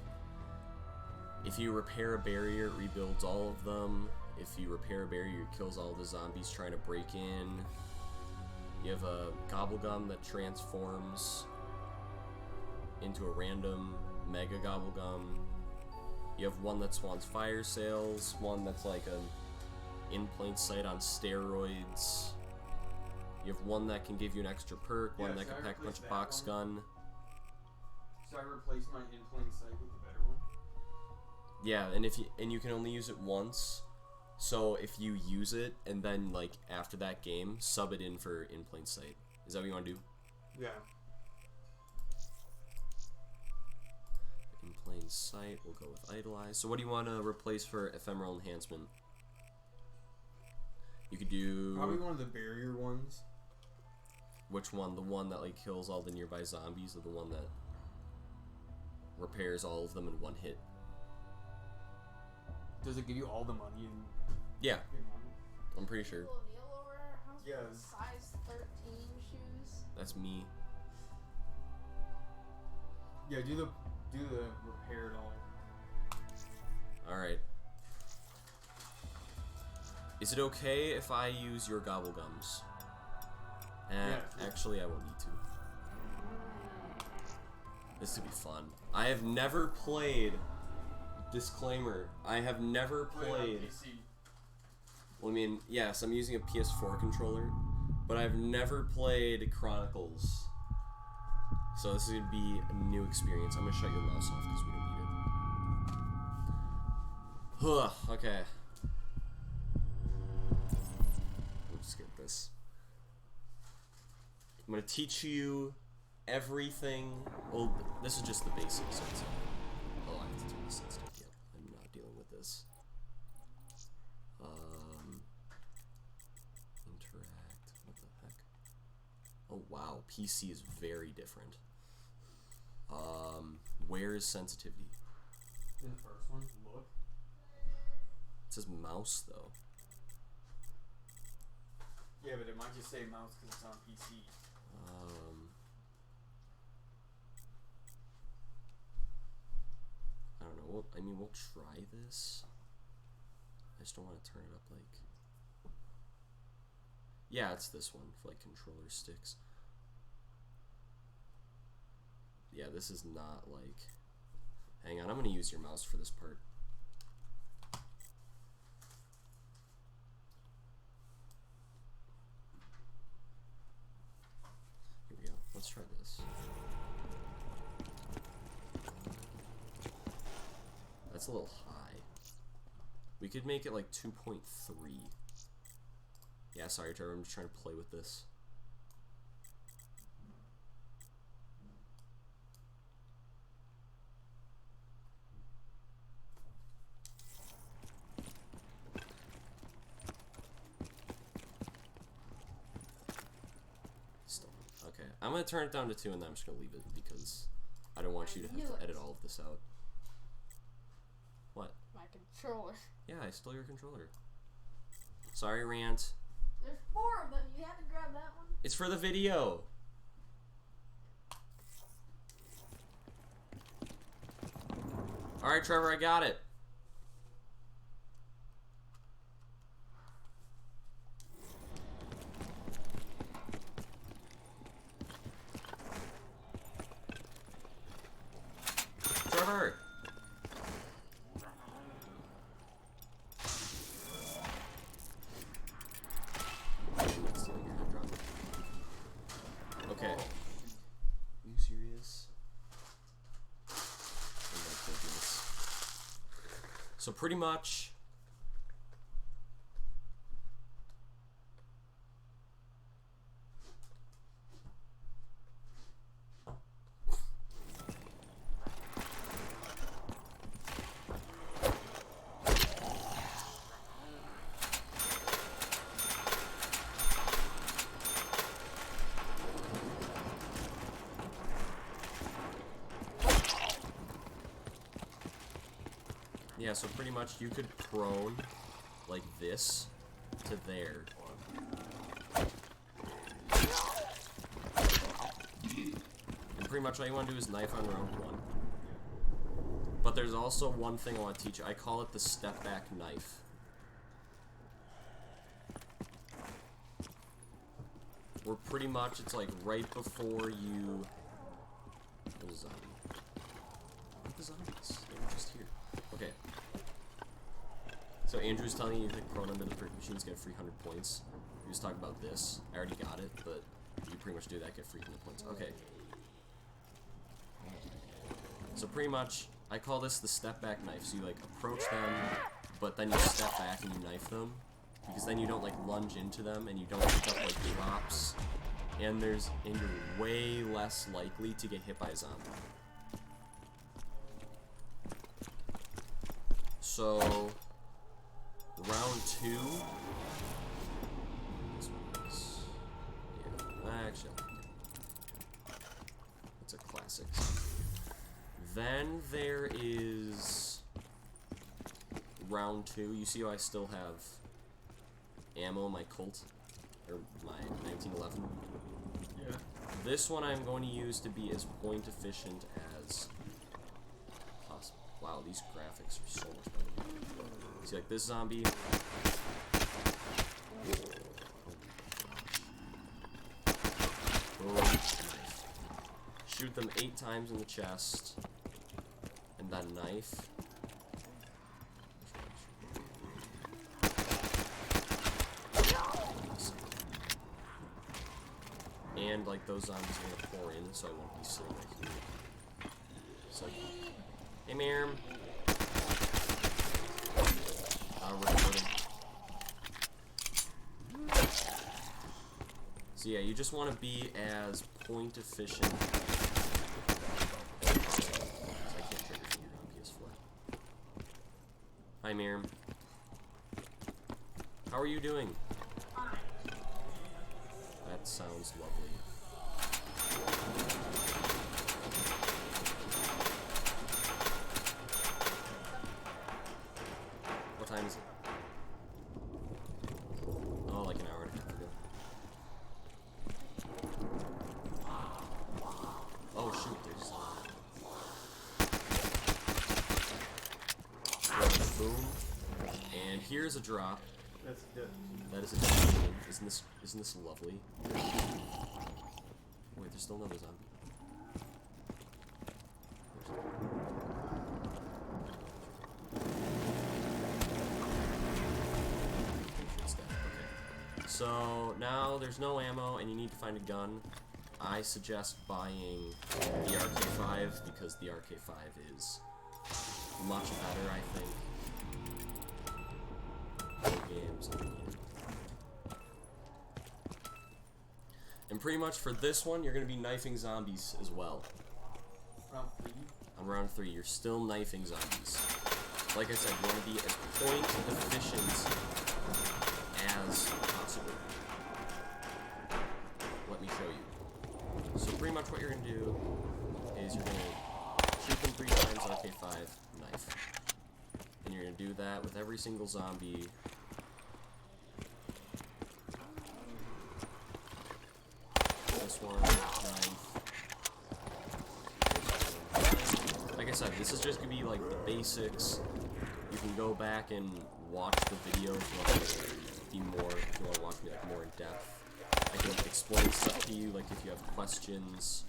if you repair a barrier, it rebuilds all of them. If you repair a barrier, it kills all the zombies trying to break in. You have a gobblegum that transforms into a random mega gobblegum. You have one that spawns fire sales, one that's like a in plain sight on steroids. You have one that can give you an extra perk, one that can pack a bunch of box gun. Should I replace my in plain sight with the better one? Yeah, and you can only use it once. So if you use it and then like after that game, sub it in for in plain sight. Is that what you want to do? Yeah. In plain sight, we'll go with idolize. So what do you want to replace for ephemeral enhancement? You could do Probably one of the barrier ones. which one? The one that like kills all the nearby zombies, or the one that repairs all of them in one hit? Does it give you all the money in Yeah, in one? I'm pretty sure. Little Neil over at our house Yeah. with size 13 shoes. That's me. Yeah, do the repair it all. Alright. Is it okay if I use your gobblegums? Yeah. Actually, I won't need to. This would be fun. I have never played. Disclaimer: I have never played. Well, I mean, yes, I'm using a PS4 controller, but I've never played Chronicles. So this is gonna be a new experience. I'm gonna shut your mouse off because we don't need it. Okay. We'll skip this. I'm gonna teach you everything. Well, this is just the basics. So it's, oh, I have to turn this sensitive. Yep, I'm not dealing with this. Interact. What the heck? Oh wow, PC is very different. Where is sensitivity? In the first one, look. It says mouse though. Yeah, but it might just say mouse because it's on PC. I don't know. I mean, we'll try this. I just don't want to turn it up like. Yeah, it's this one for like controller sticks. Yeah, this is not like. Hang on, I'm gonna use your mouse for this part. Here we go. Let's try this. That's a little high. We could make it like 2.3. Yeah, sorry, Trevor. I'm just trying to play with this. Still. Okay. I'm going to turn it down to 2 and then I'm just going to leave it because I don't want you to have to edit all of this out. What? My controller. Yeah, I stole your controller. Sorry, Rant. There's 4 of them. You had to grab that one. It's for the video. Alright, Trevor, I got it. Trevor! Okay. Are you serious? Oh my goodness. So pretty much yeah, so pretty much you could prone like this to there. And pretty much all you want to do is knife on round 1. But there's also one thing I want to teach you. I call it the step back knife. Where pretty much it's like right before you... What is zombie? What are the zombies? They were just here. Okay. So Andrew's telling you click prone under the machines, get free 100 points. He was talking about this. I already got it, but you pretty much do that, get free 100 points. Okay. So pretty much, I call this the step back knife. So you like approach them, but then you step back and you knife them. Because then you don't like lunge into them and you don't pick up like drops. And you're way less likely to get hit by a zombie. So, round 2. This one is, yeah, actually, I'll take it. It's a classic. Then there is round 2. You see how I still have ammo in my Colt, or my 1911. Yeah. This one I'm going to use to be as point efficient as possible. Wow, these graphics are so much better. See, like this zombie. Boom. Shoot them 8 times in the chest, and then knife. And like those zombies are gonna pour in, so I won't be sitting right here. So, hey, Miriam. Recording. So yeah, you just want to be as point efficient. I can't trigger finger on PS4. Hi, Miriam. How are you doing? That sounds lovely. What time is it? Boom. And here's a drop. That's good. That is a dead. Isn't this lovely? Wait, there's still another zombie. Okay. So now there's no ammo and you need to find a gun. I suggest buying the RK5 because the RK5 is much better, I think. Games. And pretty much for this one, you're going to be knifing zombies as well. Round 3. On round 3, you're still knifing zombies. Like I said, you want to be as point efficient as possible. Let me show you. So pretty much what you're going to do is you're going to shoot them 3 times, RK5, knife. And you're going to do that with every single zombie. This one, knife. Like I said, this is just going to be like the basics. You can go back and watch the video if you want to watch me like more in depth. I can explain stuff to you, like if you have questions.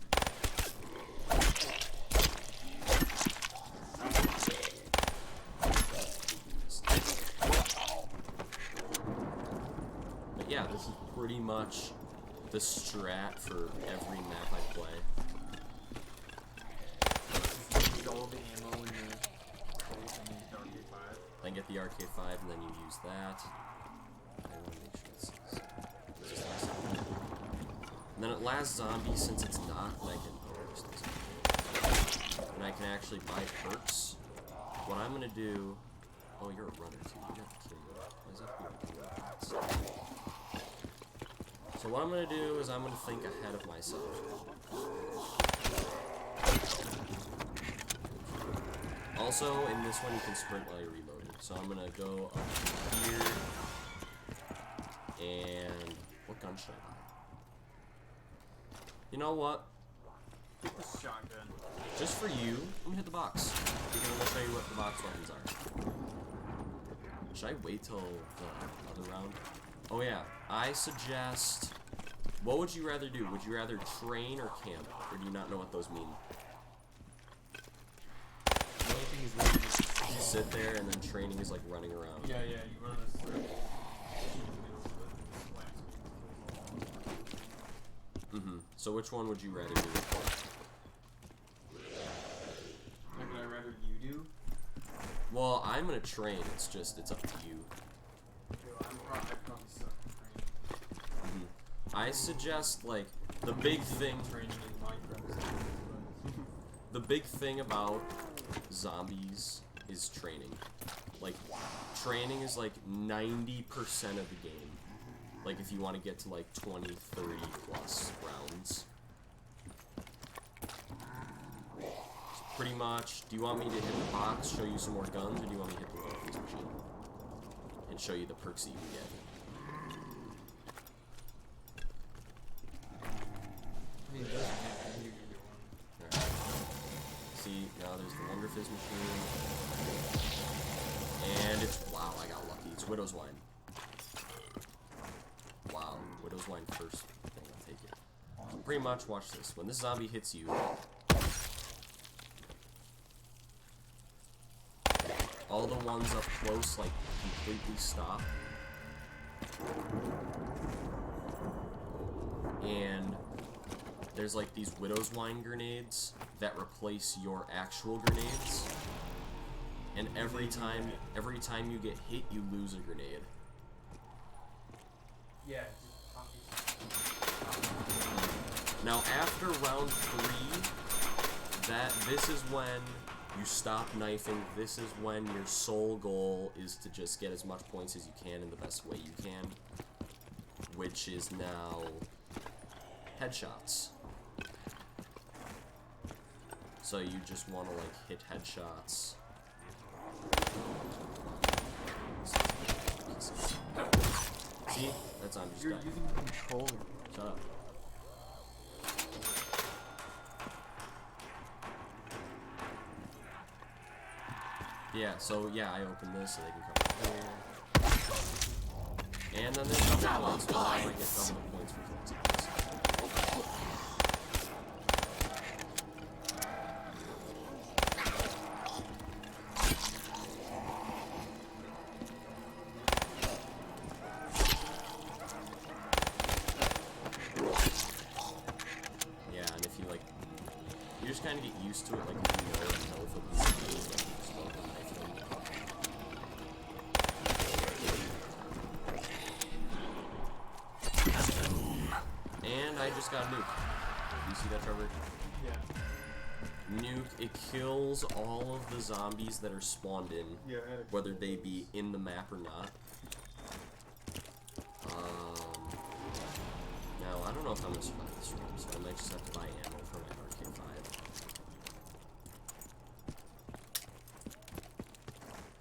But yeah, this is pretty much the strat for every map I play. Use all the ammo in the crate and the RK5. Then get the RK5 and then you use that. I want to make sure this is last zombie. And then at last zombie, since it's not, and I can actually buy perks. What I'm gonna do. Oh, you're a runner too. You have to kill me. Why is that people? So what I'm gonna do is I'm gonna think ahead of myself. Also, in this one you can sprint while you're reloading. So I'm gonna go up here, and what gun should I buy? You know what? Get the shotgun. Just for you, I'm gonna hit the box. Because I'm gonna show you what the box weapons are. Should I wait till the other round? Oh yeah, I suggest... What would you rather do? Would you rather train or camp? Or do you not know what those mean? The only thing is really just You sit there and then training is like running around. yeah, you run a circle. So which one would you rather do? Like, would I rather you do? Well, I'm gonna train. It's up to you. I'd probably suck at training. I suggest like the big thing. Training in Minecraft. The big thing about zombies is training. Like, training is like 90% of the game. Like, if you want to get to like 20, 30 plus rounds. So pretty much, do you want me to hit the box, show you some more guns, or do you want me to hit the weapons machine? And show you the perks that you can get? I mean, it doesn't matter. You can do one. Alright. See, now there's the Wonder Fizz machine. And it's, wow, I got lucky. It's Widow's Wine. Wow, Widow's Wine first thing, I'll take it. So pretty much, watch this. When this zombie hits you, all the ones up close, like, completely stop. And there's like these Widow's Wine grenades that replace your actual grenades. And every time you get hit, you lose a grenade. Yeah. Now after round 3, this is when you stop knifing. This is when your sole goal is to just get as much points as you can in the best way you can, which is now headshots. So you just want to like hit headshots. See? That zombie just You're died. using the controller. Shut up. Yeah, so yeah, I opened this so they can come here. And then there's double points, so now I get double the points for killing zombies. Yeah, and if you like, you just kind of get used to it, like if you know the health of the zombies, like you just go and knife them. And I just got nuked. You see that, Trevor? Yeah. Nuke, it kills all of the zombies that are spawned in, Yeah, I had a whether they be in the map or not. Now, I don't know if I'm going to survive this room, so I might just have to buy ammo for my RK5.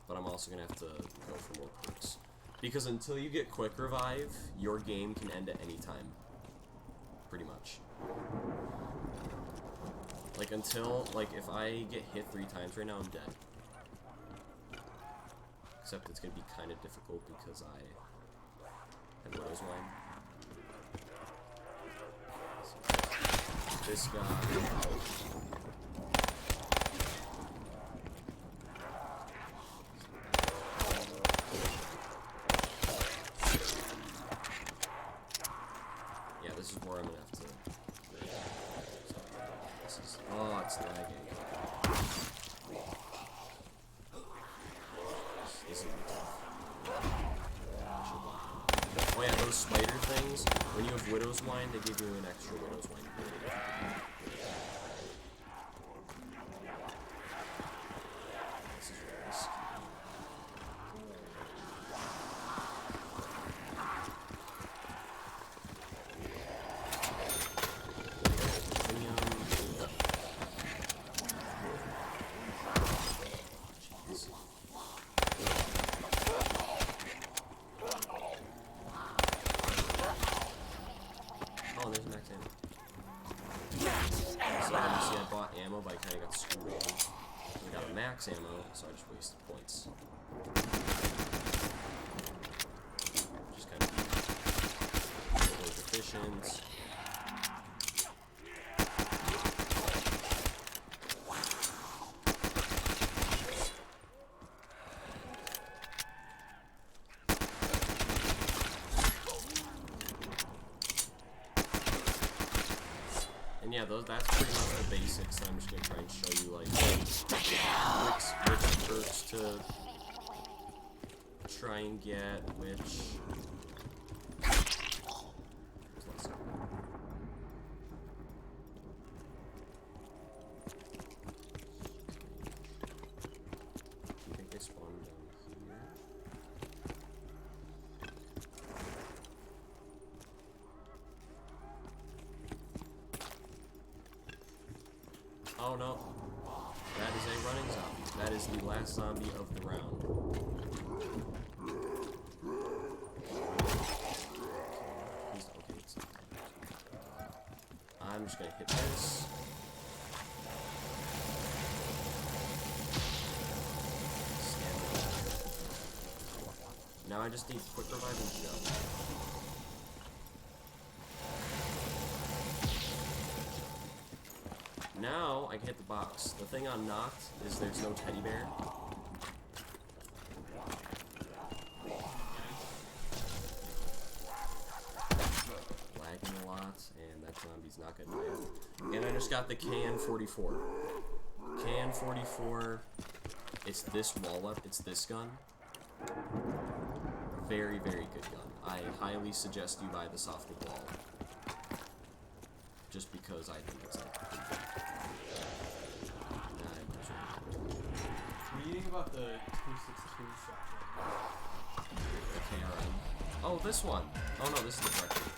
But I'm also going to have to go for more perks. Because until you get quick revive, your game can end at any time. Pretty much. Like until, like if I get hit 3 times right now, I'm dead. Except it's going to be kind of difficult because I have Rose Wine. This guy. Yeah, this is where I'm gonna have to. This is. Oh, it's lagging. This is tough. Oh yeah, those spider things. When you have Widow's Wine, they give you an extra Widow's Wine. This is really risky. Oh, there's max ammo. So you see I bought ammo, but I kind of got screwed over. We got a max ammo, so I just wasted points. Just kind of efficient. And yeah, that's pretty much the basics. I'm just gonna try and show you like which perks to try and get, which. Let's go. Do you think they spawn down here? Oh no. That is a running zombie. That is the last zombie of the round. He's okay. I'm just gonna hit this. Now I just need quick revive and jump. Now I can hit the box. The thing on knocked is there's no teddy bear. Lagging a lot, and that zombie's not gonna die. And I just got the KN-44. KN-44, it's this wall up, it's this gun. Very, very good gun. I highly suggest you buy the softwood wall. Just because I think it's like Reading about the 262 shotgun. the KRM. Oh, this one. Oh no, this is the correct one.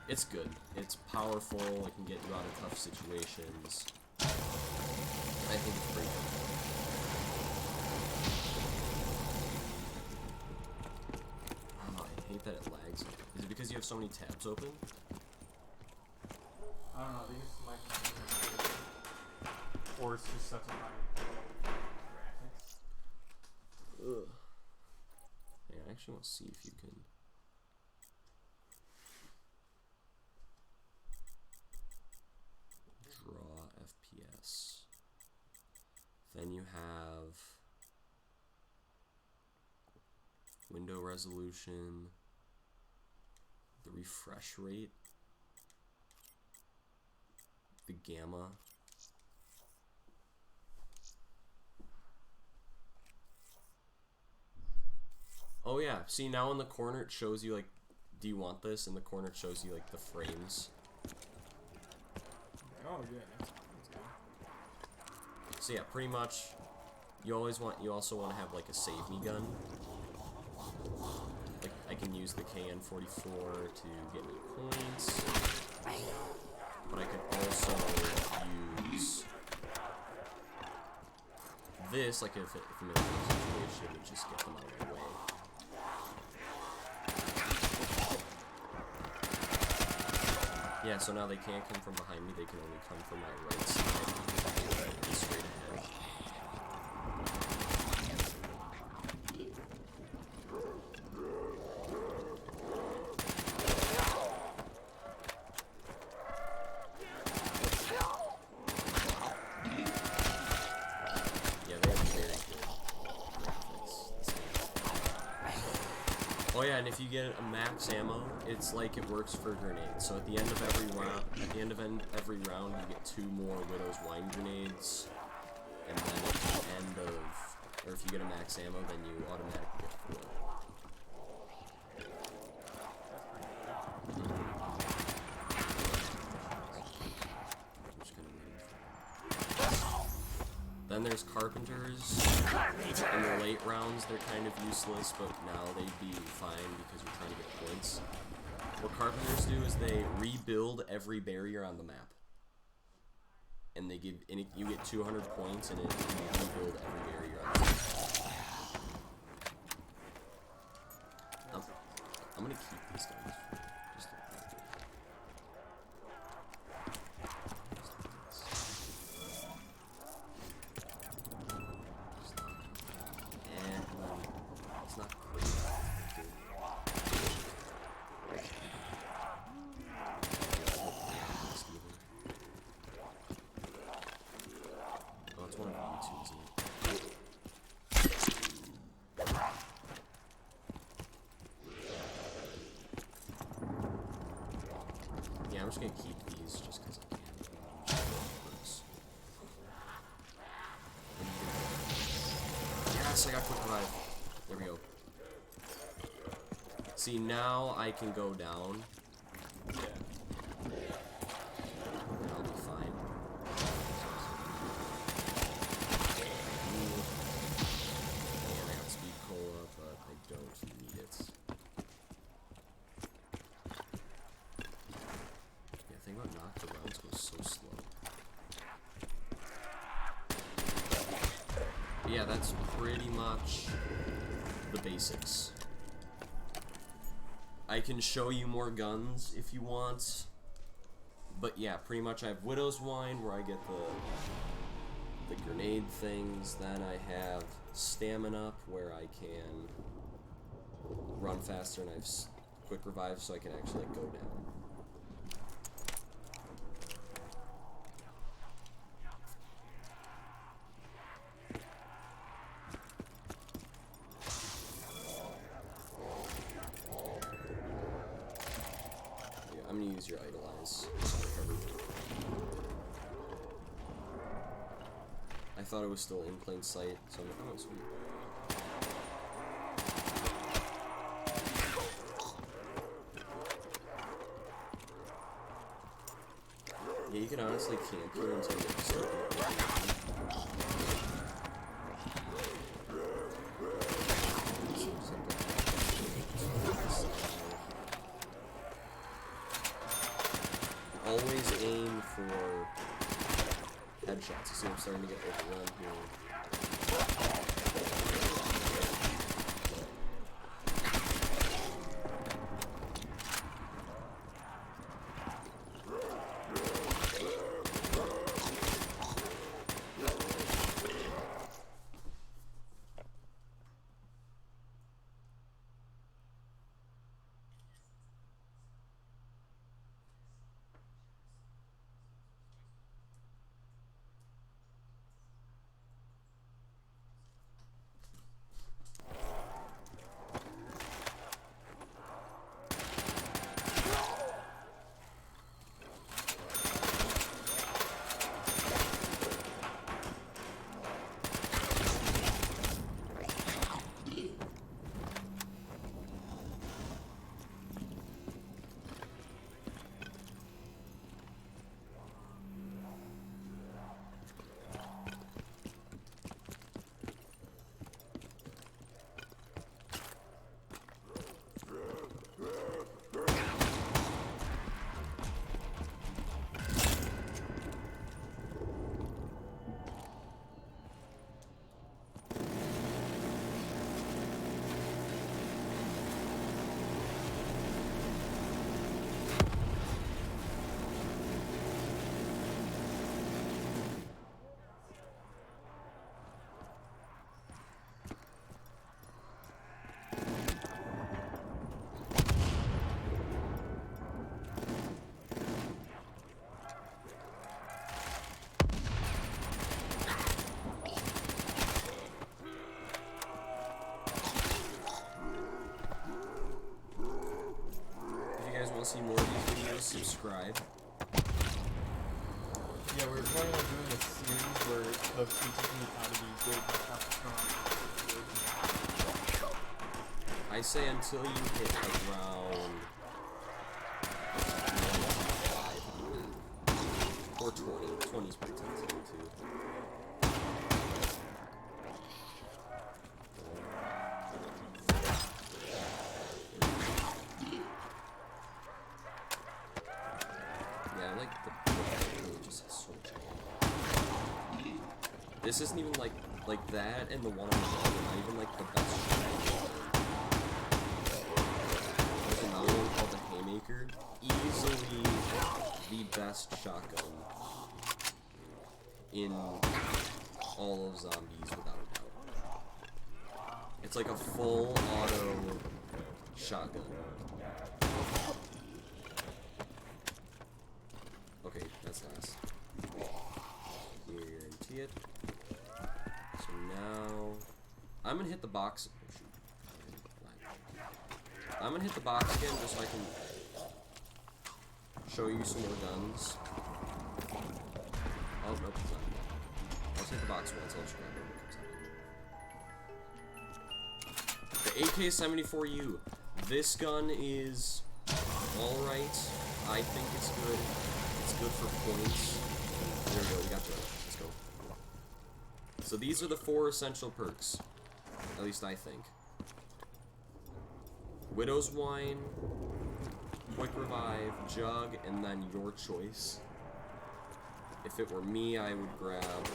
It's good. It's powerful. It can get you out of tough situations. I think it's pretty good. Oh, I hate that it lags. Is it because you have so many tabs open? I don't know, I think it's my or it's just such a high graphics. actually want to see if you can. Draw FPS. Then you have window resolution, the refresh rate, the gamma. Oh yeah, see now in the corner it shows you like, do you want this? In the corner it shows you like the frames. Oh yeah, that's good. So yeah, pretty much, you also want to have like a save me gun. Like I can use the KN-44 to get me points, but I could also use this, like if I'm in a situation, to just get them out of the way. Yeah, so now they can't come from behind me, they can only come from my right side and straight ahead. Yeah, they have very good graphics. Oh yeah, and if you get a max ammo, it's like it works for grenades. So at the end of every round, you get 2 more Widow's Wine grenades, and then at the end of, or if you get a max ammo, then you automatically get 4. Then there's Carpenters. In the late rounds, they're kind of useless, but now they'd be fine because you're trying to get points. What Carpenters do is they rebuild every barrier on the map. And they you get 200 points, and you rebuild every barrier on the map. I'm gonna keep these guns for just a bit. It's not crazy. Oh, it's one of you two, isn't it? Yeah, I'm just gonna keep these just because I can. Yes, I got quick revive. There we go. See, now I can go down. And I'll be fine. And I got speed cola, but I don't need it. Yeah, the thing about knock the rounds goes so slow. But yeah, that's pretty much the basics. I can show you more guns if you want, but yeah, pretty much I have Widow's Wine where I get the grenade things, then I have Stamina Up where I can run faster, and I have Quick Revive so I can actually like, go down. I'm gonna use your Idolize. I thought it was still in plain sight, so I'm like, oh, sweet. Yeah, you can honestly camp here until you start getting always aim for headshots. You see I'm starting to get overrun here. to see more of these videos, subscribe. Yeah, we're planning on doing a series where the teaching me how to be good at I say until you hit around 500 or 20. 20 is pretty tempting too. Yeah, I like the it just has so much. This isn't even like that, and the one on the wall are not even like the best shot. There's another one called the Haymaker. Easily the best shotgun in all of zombies, without a doubt. It's like a full auto shotgun. Okay, that's nice. Guarantee it. So now I'm gonna hit the box. Oh, shoot. I'm gonna hit the box again just so I can show you some more guns. Oh, nope, it's not. Let's hit the box once, I'll just grab it when it comes out. The AK-74U. This gun is alright. I think it's good. It's good for points. There we go, we got the... Let's go. So these are the 4 essential perks. At least I think. Widow's Wine, Quick Revive, Jug, and then your choice. If it were me, I would grab,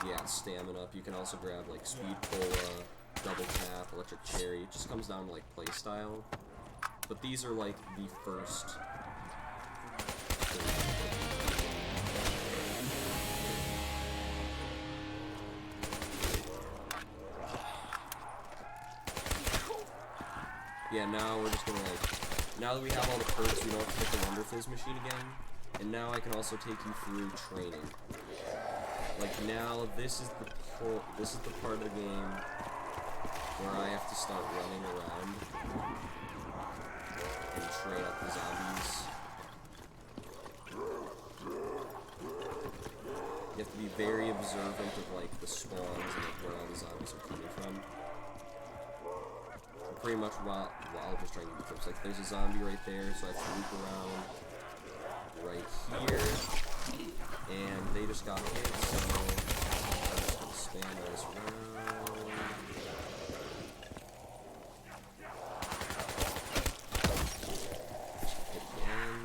yeah, Stamina Up. You can also grab, like, Speed Cola, Double Tap, Electric Cherry. It just comes down to, like, playstyle. But these are, like, the first... Yeah, now we're just gonna, like, now that we have all the perks, we don't have to hit the Wonder Fizz machine again. And now I can also take you through training. Like, now, this is the part of the game where I have to start running around and train up the zombies. You have to be very observant of, like, the spawns and, like, where all the zombies are coming from. Pretty much while I'll just try and get tips. Like, there's a zombie right there, so I have to loop around right here. And they just got hit, so I'm just gonna spam this around. Hit again.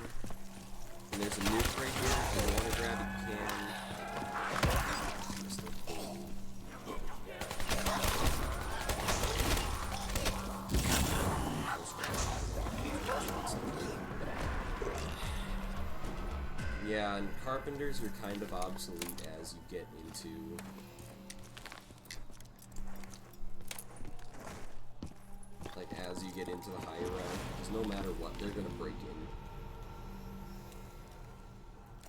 And there's a nuke right here. If you want to grab it, you can. Yeah, and carpenters are kind of obsolete as you get into the higher round, because no matter what, they're gonna break in.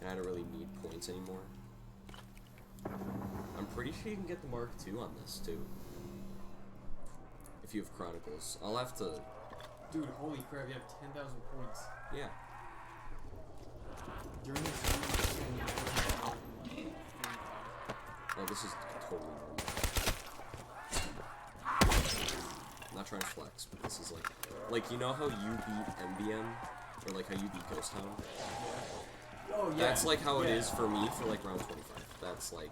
And I don't really need points anymore. I'm pretty sure you can get the Mark II on this too. If you have Chronicles. I'll have to... Dude, holy crap, you have 10,000 points. Yeah. During this Oh, this is totally normal. I'm not trying to flex, but this is like you know how you beat MBM, or like how you beat Ghost Town? Oh, yeah. That's like how it is for me for like round 25. That's like...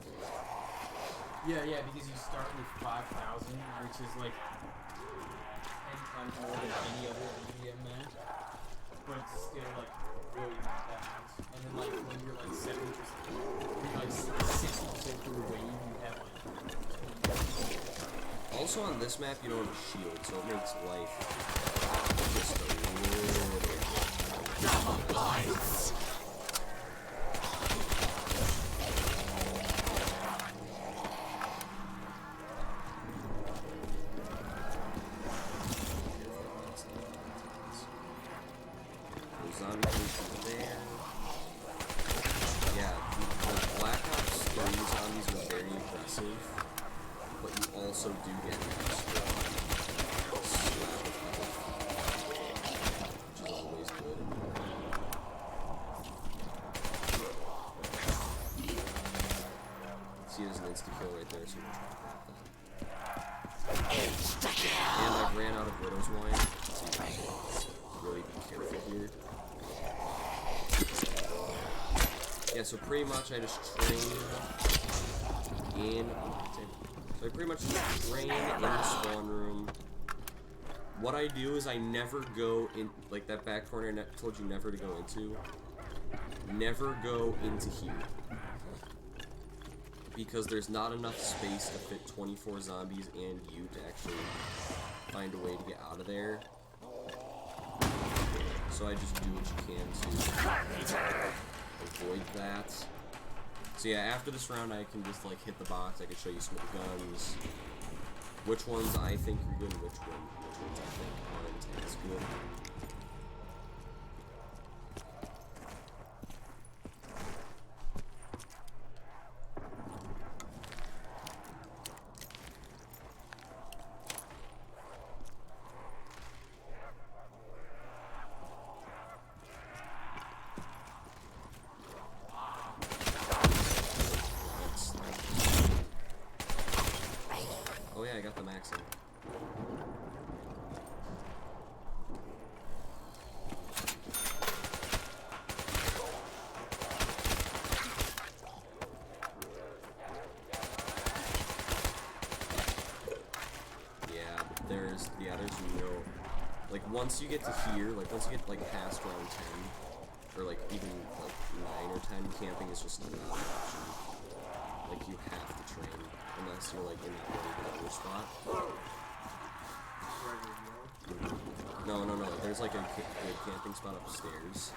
Yeah, because you start with 5,000, which is like 10 times more than any other MBM match. But it's still like really not that much. And then like when you're like 70%, you're like 60% through the wave, you have like 20%. Also on this map, you don't have a shield, so it makes life just a little bit... See, there's an insta-kill right there, so you can try to grab that. And I ran out of Widow's Wine, so you can really be careful here. Yeah, so pretty much I just train in... So I pretty much just train in the spawn room. What I do is I never go in, like that back corner I told you never to go into. Never go into here. Because there's not enough space to fit 24 zombies and you to actually find a way to get out of there. So I just do what you can to avoid that. So yeah, after this round I can just like hit the box, I can show you some of the guns. Which ones I think are good, which ones I think aren't as good. Oh yeah, I got the max in. There's no, like once you get to here, like once you get like past round 10, or like even like 9 or 10, camping is just not an option. Like you have to train, unless you're like in that really good spot. No, there's like a good camping spot upstairs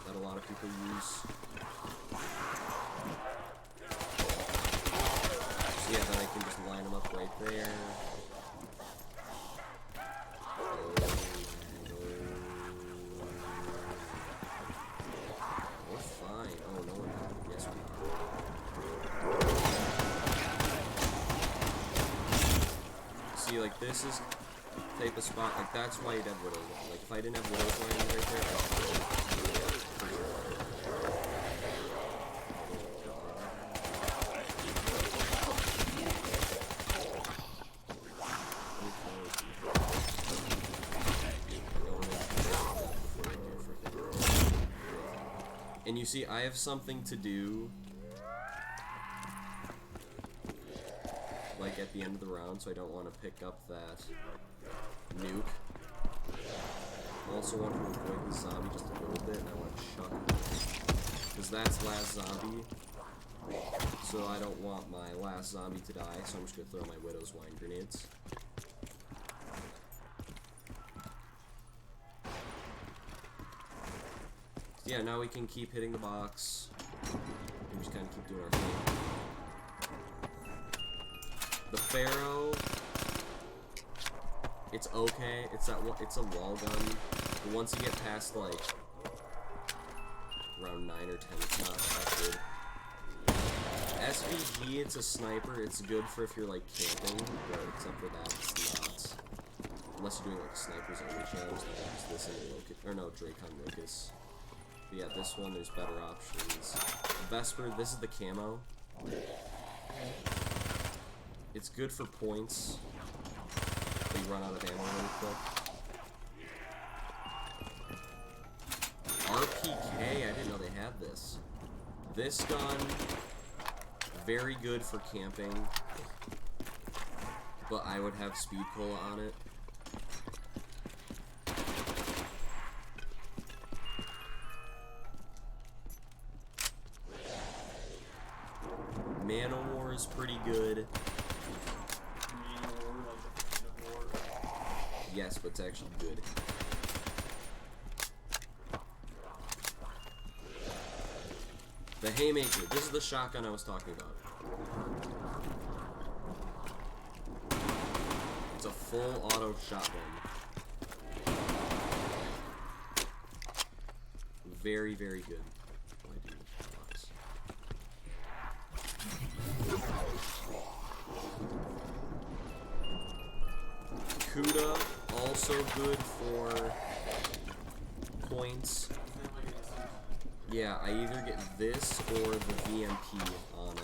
that a lot of people use. So yeah, then I can just line them up right there. See, like, this is the type of spot, like, that's why you'd have Widow's Wine. Like, if I didn't have Widow's Wine right there, and you see, I have something to do like at the end of the round, so I don't want to pick up that nuke. I also want to avoid the zombie just a little bit, and I want to chuck it. Because that's last zombie. So I don't want my last zombie to die, so I'm just going to throw my Widow's Wine grenades. So yeah, now we can keep hitting the box. And just kind of keep doing our thing. The Pharaoh, it's okay. It's a wall gun. But once you get past like around 9 or 10, it's not that good. SVG, it's a sniper. It's good for if you're like camping, but except for that, it's not. Unless you're doing like snipers only challenge, then use this in Locus, or no, Dracon Locus. But yeah, this one there's better options. Vesper, this is the camo. It's good for points. If you run out of ammo really quick. RPK, I didn't know they had this. This gun, very good for camping, but I would have speed cola on it. Man-O-War is pretty good. Yes, but it's actually good. The Haymaker. This is the shotgun I was talking about. It's a full auto shotgun. Very, very good. Kuda, also good for points. Yeah, I either get this or the VMP on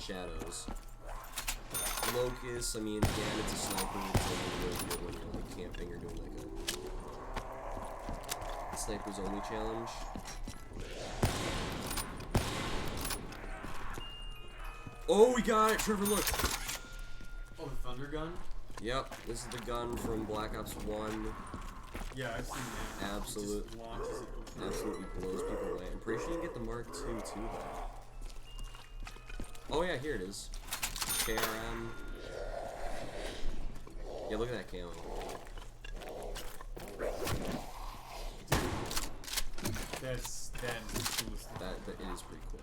shadows. Locust, I mean, again, it's a sniper. It's only really good when you're like camping or doing like a sniper's only challenge. Oh, we got it, Trevor, look! Oh, the thunder gun? Yep, this is the gun from Black Ops 1. Yeah, I've seen that. Absolute, It just launches it. absolutely blows people away. I'm pretty sure you can get the Mark II too, though. Oh yeah, here it is. KRM. Yeah, look at that camo. That is the coolest thing. That it is pretty cool.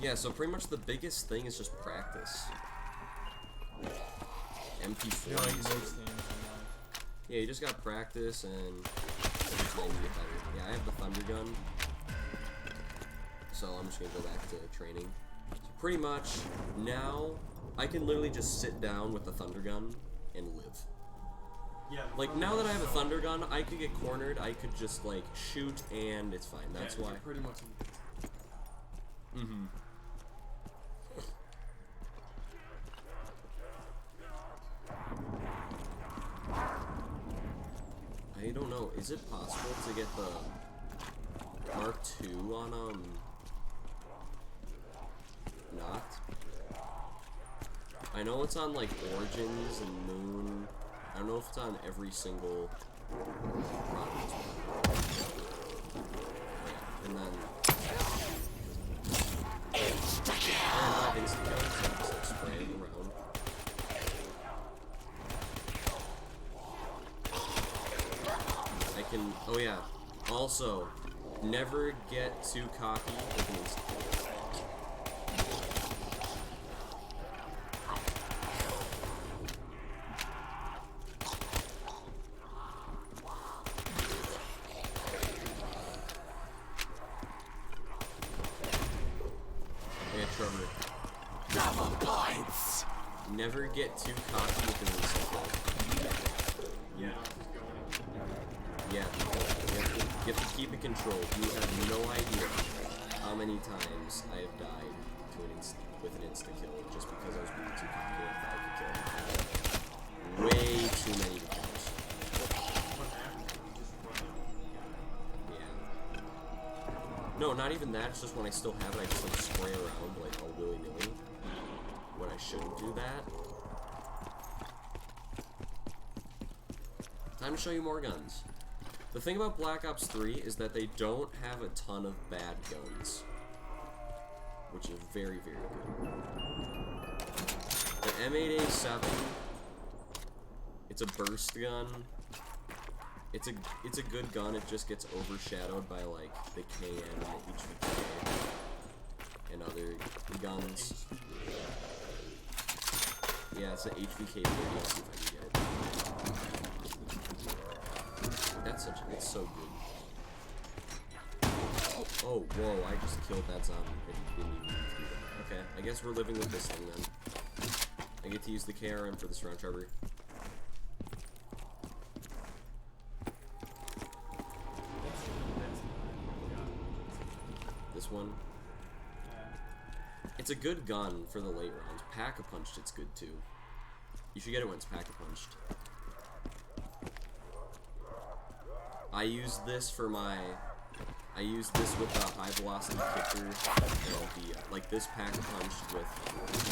Yeah, so pretty much the biggest thing is just practice. MP4. Like most things in life. Yeah, you just got practice and each time you get better. Yeah, I have the Thunder Gun. So I'm just gonna go back to training. So pretty much now I can literally just sit down with the Thunder Gun and live. Yeah. Like now that I have a Thunder Gun, I could get cornered, I could just like shoot and it's fine. That's yeah, why. Pretty much. Mm-hmm. I don't know. Is it possible to get the Mark II on not? I know it's on like Origins and Moon. I don't know if it's on every single product. And then not insta-kill, so just like spray it around. I can, oh yeah, also, never get too cocky with an insta-kill. Double points. Never get too cocky with an insta-kill. Yeah, because you have to keep it controlled. You have no idea how many times I have died to with an insta-kill just because I was being too cocky and thought I could kill him. Way too many to count. Yeah. No, not even that. It's just when I still have it, I just like spray around like all willy-nilly. When I shouldn't do that. Time to show you more guns. The thing about Black Ops 3 is that they don't have a ton of bad guns. Which is very, very good. The M8A7, it's a burst gun. It's a good gun, it just gets overshadowed by like the KN and the HVK and other guns. Yeah, it's an HVK 30, I'll see if I can get it. That's it's so good. Oh, whoa, I just killed that zombie. It didn't even need to do that. Okay, I guess we're living with this thing then. I get to use the KRM for this round, Trevor. This one. It's a good gun for the late rounds. Pack-a-punched, it's good too. You should get it when it's pack-a-punched. I use this for my... I use this with the high-velocity kicker and the... like this pack-a-punched with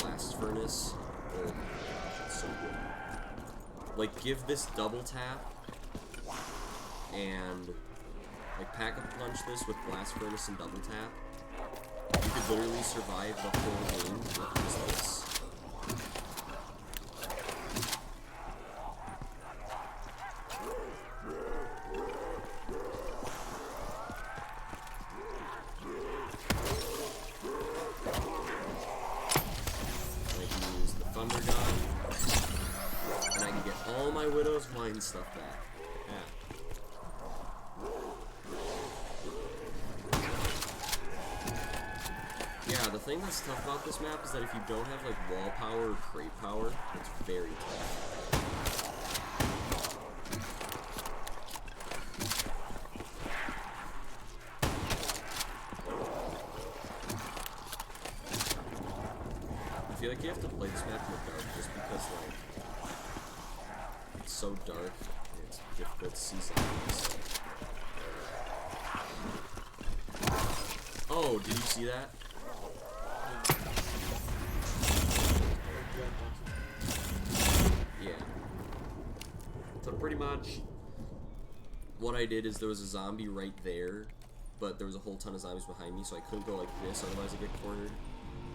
blast furnace. Oh my gosh, it's so good. Like, give this double tap and... like, pack-a-punch this with blast furnace and double tap. You could literally survive the whole game with just this. I can use the Thunder Gun, and I can get all my Widow's Wine stuff back. Yeah. Yeah, the thing that's tough about this map is that if you don't have like wall power or crate power, it's very tough. feel like you have to play this map in the dark just because, like, it's so dark, it's difficult to see zombies. Oh, did you see that? Yeah. So pretty much, what I did is there was a zombie right there, but there was a whole ton of zombies behind me, so I couldn't go like this, otherwise I'd get cornered.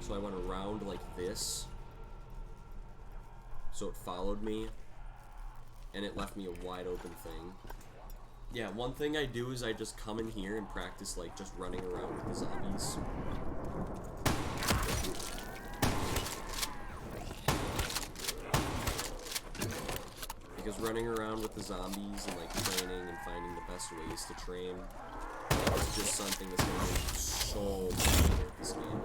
So I went around like this, so it followed me, and it left me a wide open thing. Yeah, one thing I do is I just come in here and practice like just running around with the zombies. Because running around with the zombies and like training and finding the best ways to train is just something that's going to make you so much better at this game.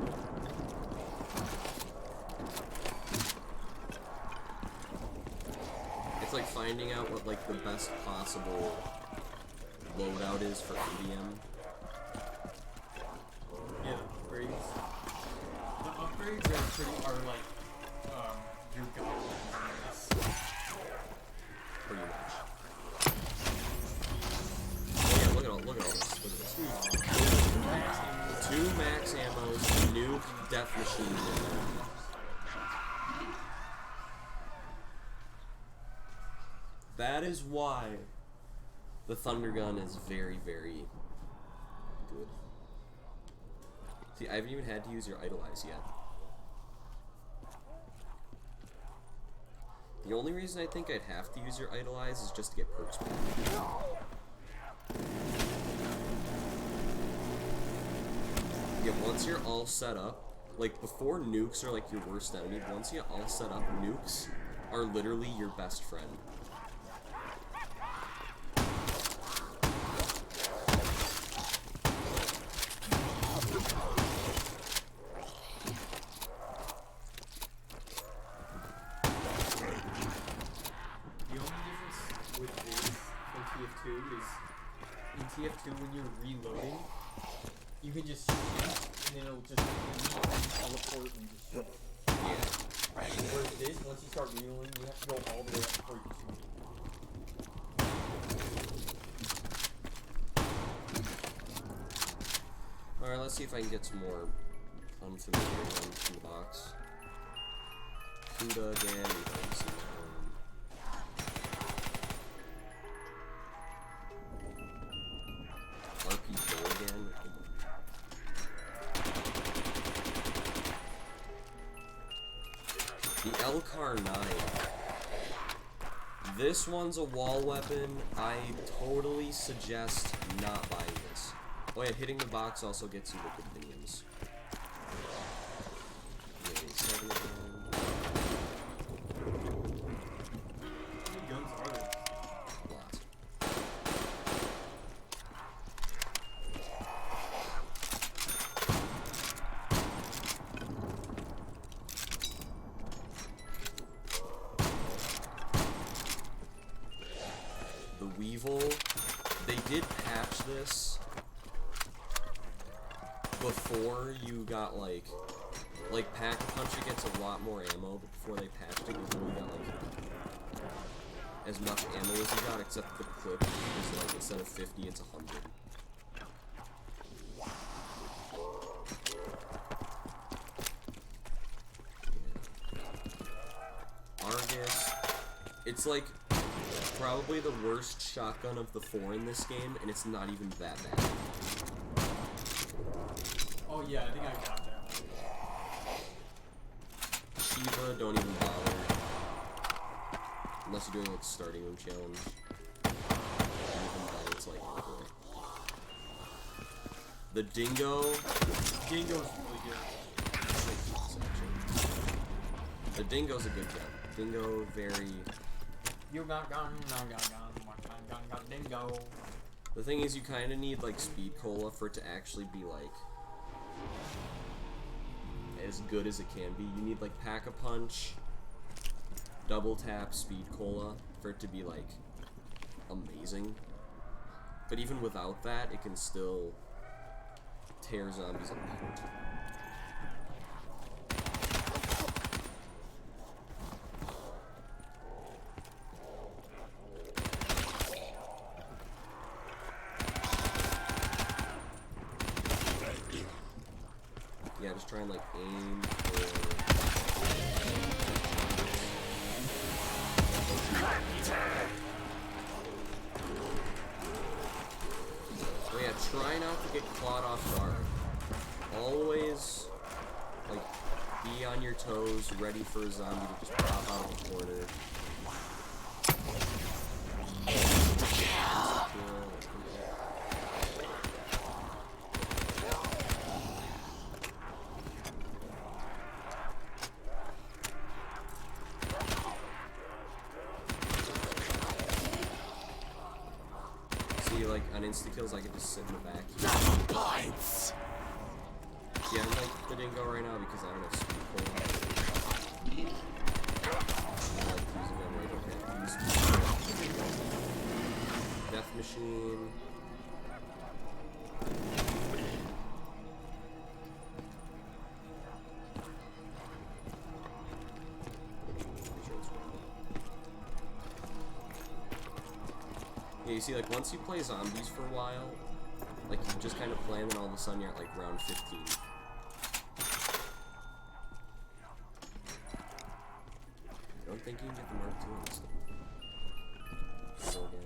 It's like finding out what like the best possible loadout is for MDM. Yeah, upgrades. The upgrades are like your goblins. Pretty much. Oh yeah, look at all this. Look at this. Two max ammos, nuke, death machine in there. That is why the Thunder Gun is very, very good. See, I haven't even had to use your Idolize yet. The only reason I think I'd have to use your Idolize is just to get perks back. Yeah, once you're all set up, like before nukes are like your worst enemy, once you're all set up, nukes are literally your best friend. TF2 when you're reloading, you can just shoot and it'll just teleport and just shoot. Yeah. Whereas this, once you start reloading, you have to go all the way up before you shoot. Alright, let's see if I can get some more unfamiliar ones from the box. Kuda again, we've already seen that one. RP4 again. The Elcar 9. This one's a wall weapon. I totally suggest not buying this. Oh yeah, hitting the box also gets you liquid minions. Yeah, 7 of them. How many guns are there? Lots. The Weevil, they did patch this before you got like Pack-a-Punch gets a lot more ammo, but before they patched it, you only got like as much ammo as you got, except the clip is like instead of 50, it's 100. Yeah. Argus, it's like probably the worst shotgun of the 4 in this game, and it's not even that bad. Oh yeah, I think I got that one. Shiva, don't even bother. Unless you're doing like starting room challenge. Even then, it's like okay. The Dingo. Dingo's really good. The Dingo's a good gun. Dingo, very. You got gun, dingo. The thing is, you kind of need like speed cola for it to actually be like as good as it can be. You need like Pack-a-Punch, double tap, speed cola for it to be like amazing. But even without that, it can still tear zombies apart. just try and like aim for. So yeah, try not to get clawed off guard. Always like be on your toes, ready for a zombie to just pop out of the corner. See, like on insta kills, I can just sit in the back. Points. Yeah, I'm like the dingo right now because I don't have speed pull. I like using them right okay. Use Death Machine. Yeah, you see, like once you play zombies for a while, like you just kind of play, and then all of a sudden you're at like round 15. I don't think you can get the Mark 2 on this thing. So again.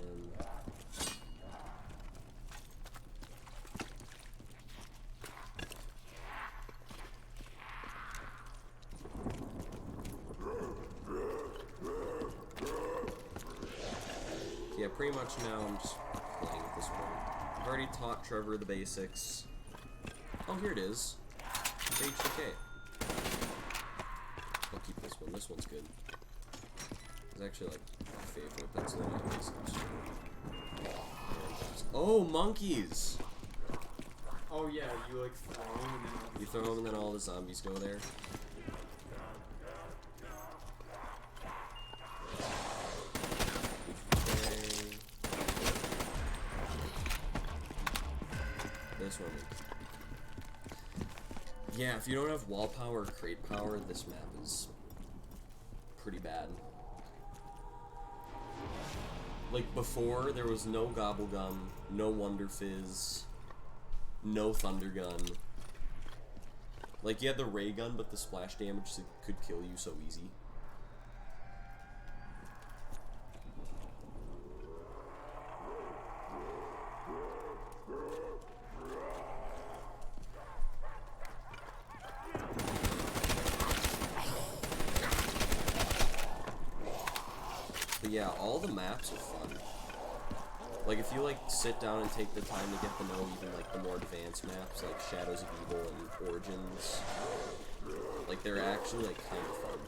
Yeah, pretty much now I'm just playing at this point. I've already taught Trevor the basics. Oh, here it is. HDK. I'll keep this one. This one's good. It's actually like my favorite. That's the one I basics. Oh, monkeys! Oh yeah, you like throw them and then You throw them and then all the zombies go there. This one. Yeah, if you don't have wall power or crate power, this map is pretty bad. Like before, there was no Gobble Gum, no Wonder Fizz, no Thunder Gun. Like you had the ray gun, but the splash damage could kill you so easy. But yeah, all the maps are fun. Like if you like sit down and take the time to get to know even like the more advanced maps like Shadows of Evil and Origins, like they're actually like kind of fun.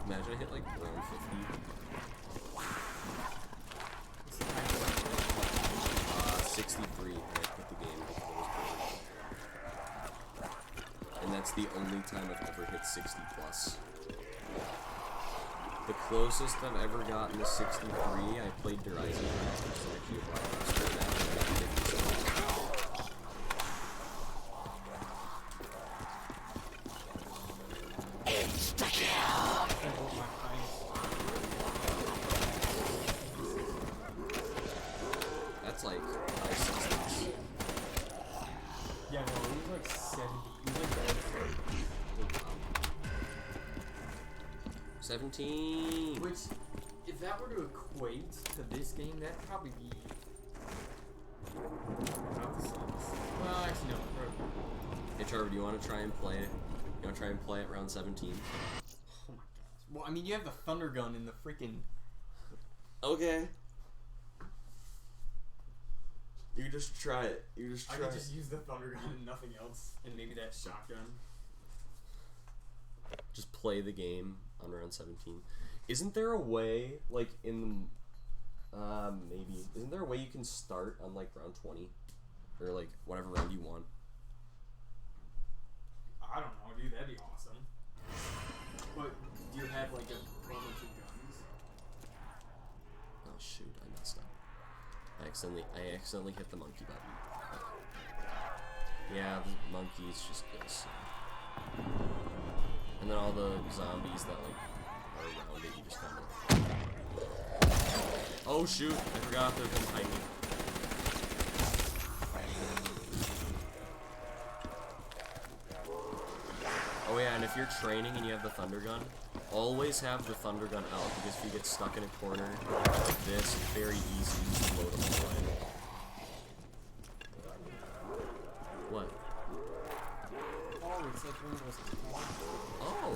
Imagine I hit like round 50. 63, and I quit the game because I was bored. And that's the only time I've ever hit 60 plus. The closest I've ever gotten to 63, I played Horizon, which is actually a blockbuster map, and I got 57. That's like high 60s. yeah, no, it was like 70. It was like 17. which, if that were to equate to this game, that'd probably be about the same. Well, actually, no. Hey Trevor, do you want to try and play it? You want to try and play at round 17? Oh my god. Well, I mean, you have the thunder gun and the freaking. Okay. You just try it. You just I try could it. just use the thunder gun and nothing else, and maybe that shotgun. Just play the game on round 17. Isn't there a way, like in the, maybe, isn't there a way you can start on like round 20? Or like whatever round you want? I don't know, dude. That'd be awesome. But do you have like a bunch of guns? Oh shoot, I messed up. accidentally hit the monkey button. Yeah, the monkeys just this. And then all the zombies that like are around it, you just kind of. Oh shoot! I forgot they're behind me. Oh yeah, and if you're training and you have the thunder gun, always have the thunder gun out, because if you get stuck in a corner like this, it's very easy to just load them away. What? Oh, it's like one of those. Oh!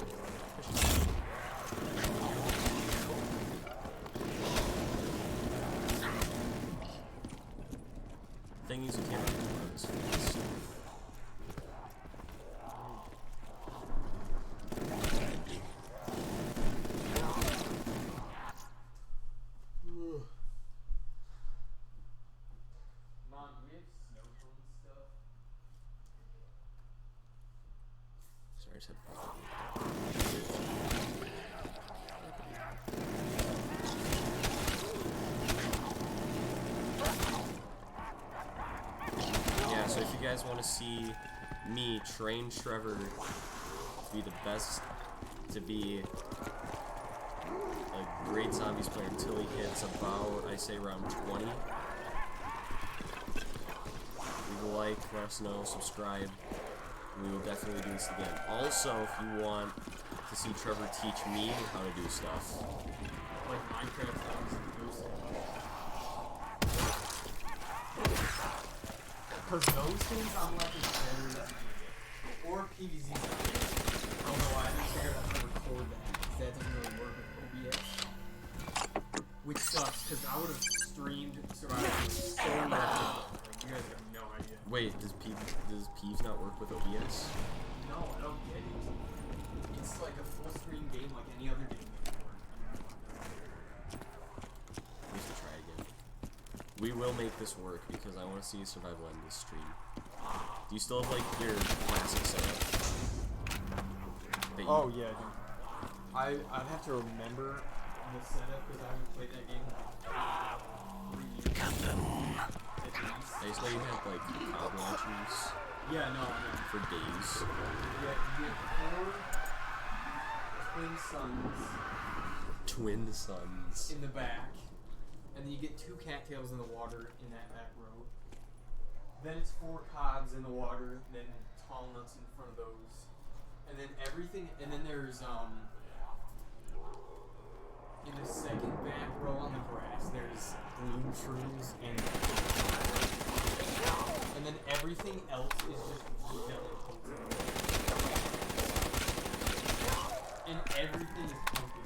Thingies you can't really do this fast. Mom, do we have snow cone stuff? Sorry, I said. Yeah, so if you guys want to see me train Trevor to be the best, to be a great zombies player until he hits about, I say, around 20. Leave a like, let us know, subscribe. We will definitely do this again. Also, if you want to see Trevor teach me how to do stuff. Like Minecraft zombies and ghosts. Because those things I'm like very or PVZ zombies. Although I haven't figured out how to record that, because that doesn't really work with OBS. Which sucks, because I would have streamed Survivor so much. Like, you guys have no idea. Wait, does Peeves not work with OBS? No, I don't get it. It's like a full screen game like any other game before. We should try again. We will make this work because I want to see a survival end this stream. Do you still have like your classic setup? Oh yeah, dude. I'd have to remember the setup because I haven't played that game in 3 years. At least. I just know you had like cloud launchers Yeah, no, I know. for days. You get 4 twin suns Twin sons. in the back, and then you get 2 cattails in the water in that back row. Then it's 4 cogs in the water, then tall nuts in front of those. And then everything, and then there's, in the second back row on the grass, there's bloom shrooms and then everything else is just vanilla coated. And everything is pumpkin.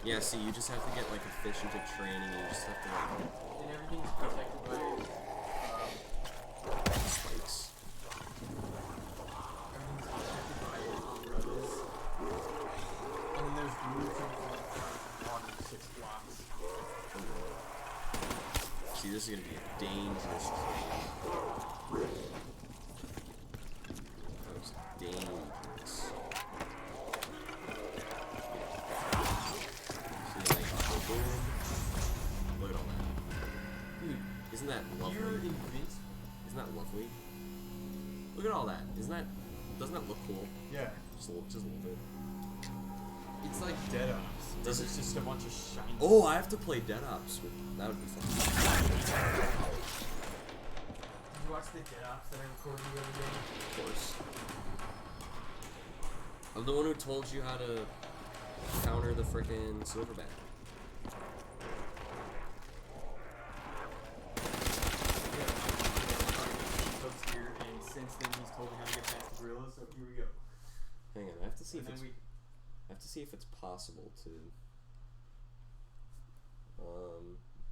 Yeah, see, you just have to get like efficient at training, and you just have to like And everything is protected by spikes. everything's protected by umbrellas. And then there's blue on 6 blocks. See, this is gonna be a dangerous train. That was dangerous. See, like, boom. Look at all that. Dude, Isn't that lovely? you're invincible. Isn't that lovely? Look at all that. Doesn't that look cool? Yeah. Just a little bit. It's like Dead Ops. Does It's just a bunch of shiny. Oh, I have to play Dead Ops. That would be fun. Did you watch the Dead Ops that I recorded the other day? Of course. I'm the one who told you how to counter the frickin' silverback. Coach here, and since then he's told me how to get past the gorilla, so here we go. Hang on, I have to see And if then it's if it's possible to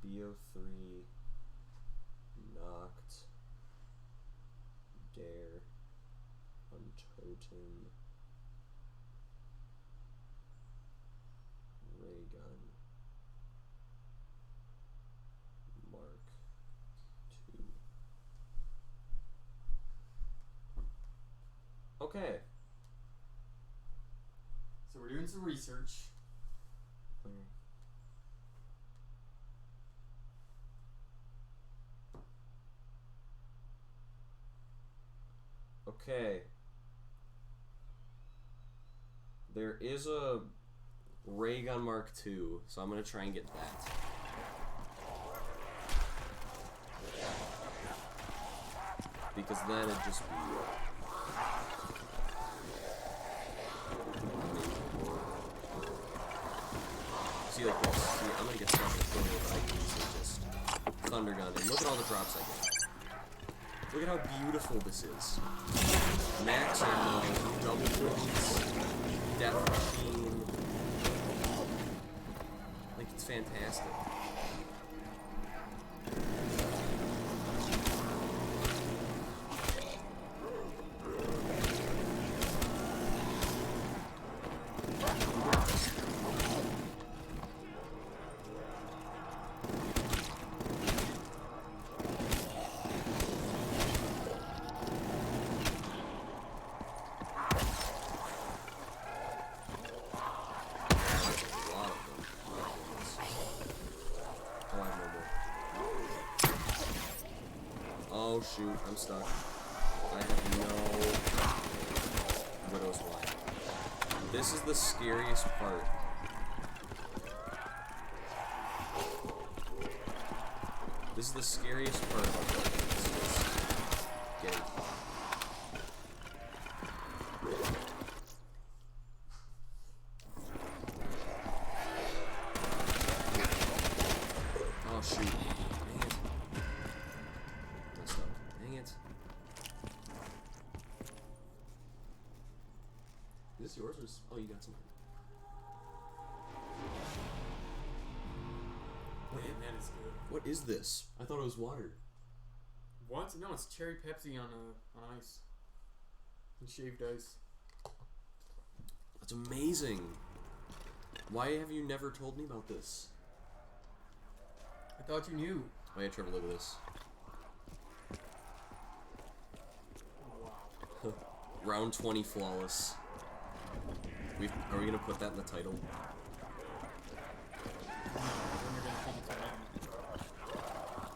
BO3 knocked dare untotem ray gun mark 2. Okay. So we're doing some research. Okay. There is a ray gun Mark II, so I'm gonna try and get that. Because then it'd just be see like this. See, I'm gonna get stuck in the corner, but I can easily just thunder gun and look at all the drops I get. Look at how beautiful this is. Max ammo, double points, death machine. Like, it's fantastic. Oh shoot, I'm stuck. I have no Widow's Wine. This is the scariest part. This is the scariest part of this. Getting oh shoot. Is this yours or is, oh, you got some. Man, that is good. What is this? I thought it was water. What? No, it's cherry Pepsi on ice. And shaved ice. That's amazing. Why have you never told me about this? I thought you knew. Oh yeah, Trevor, look at this. Wow. Round 20 flawless. Are we gonna put that in the title?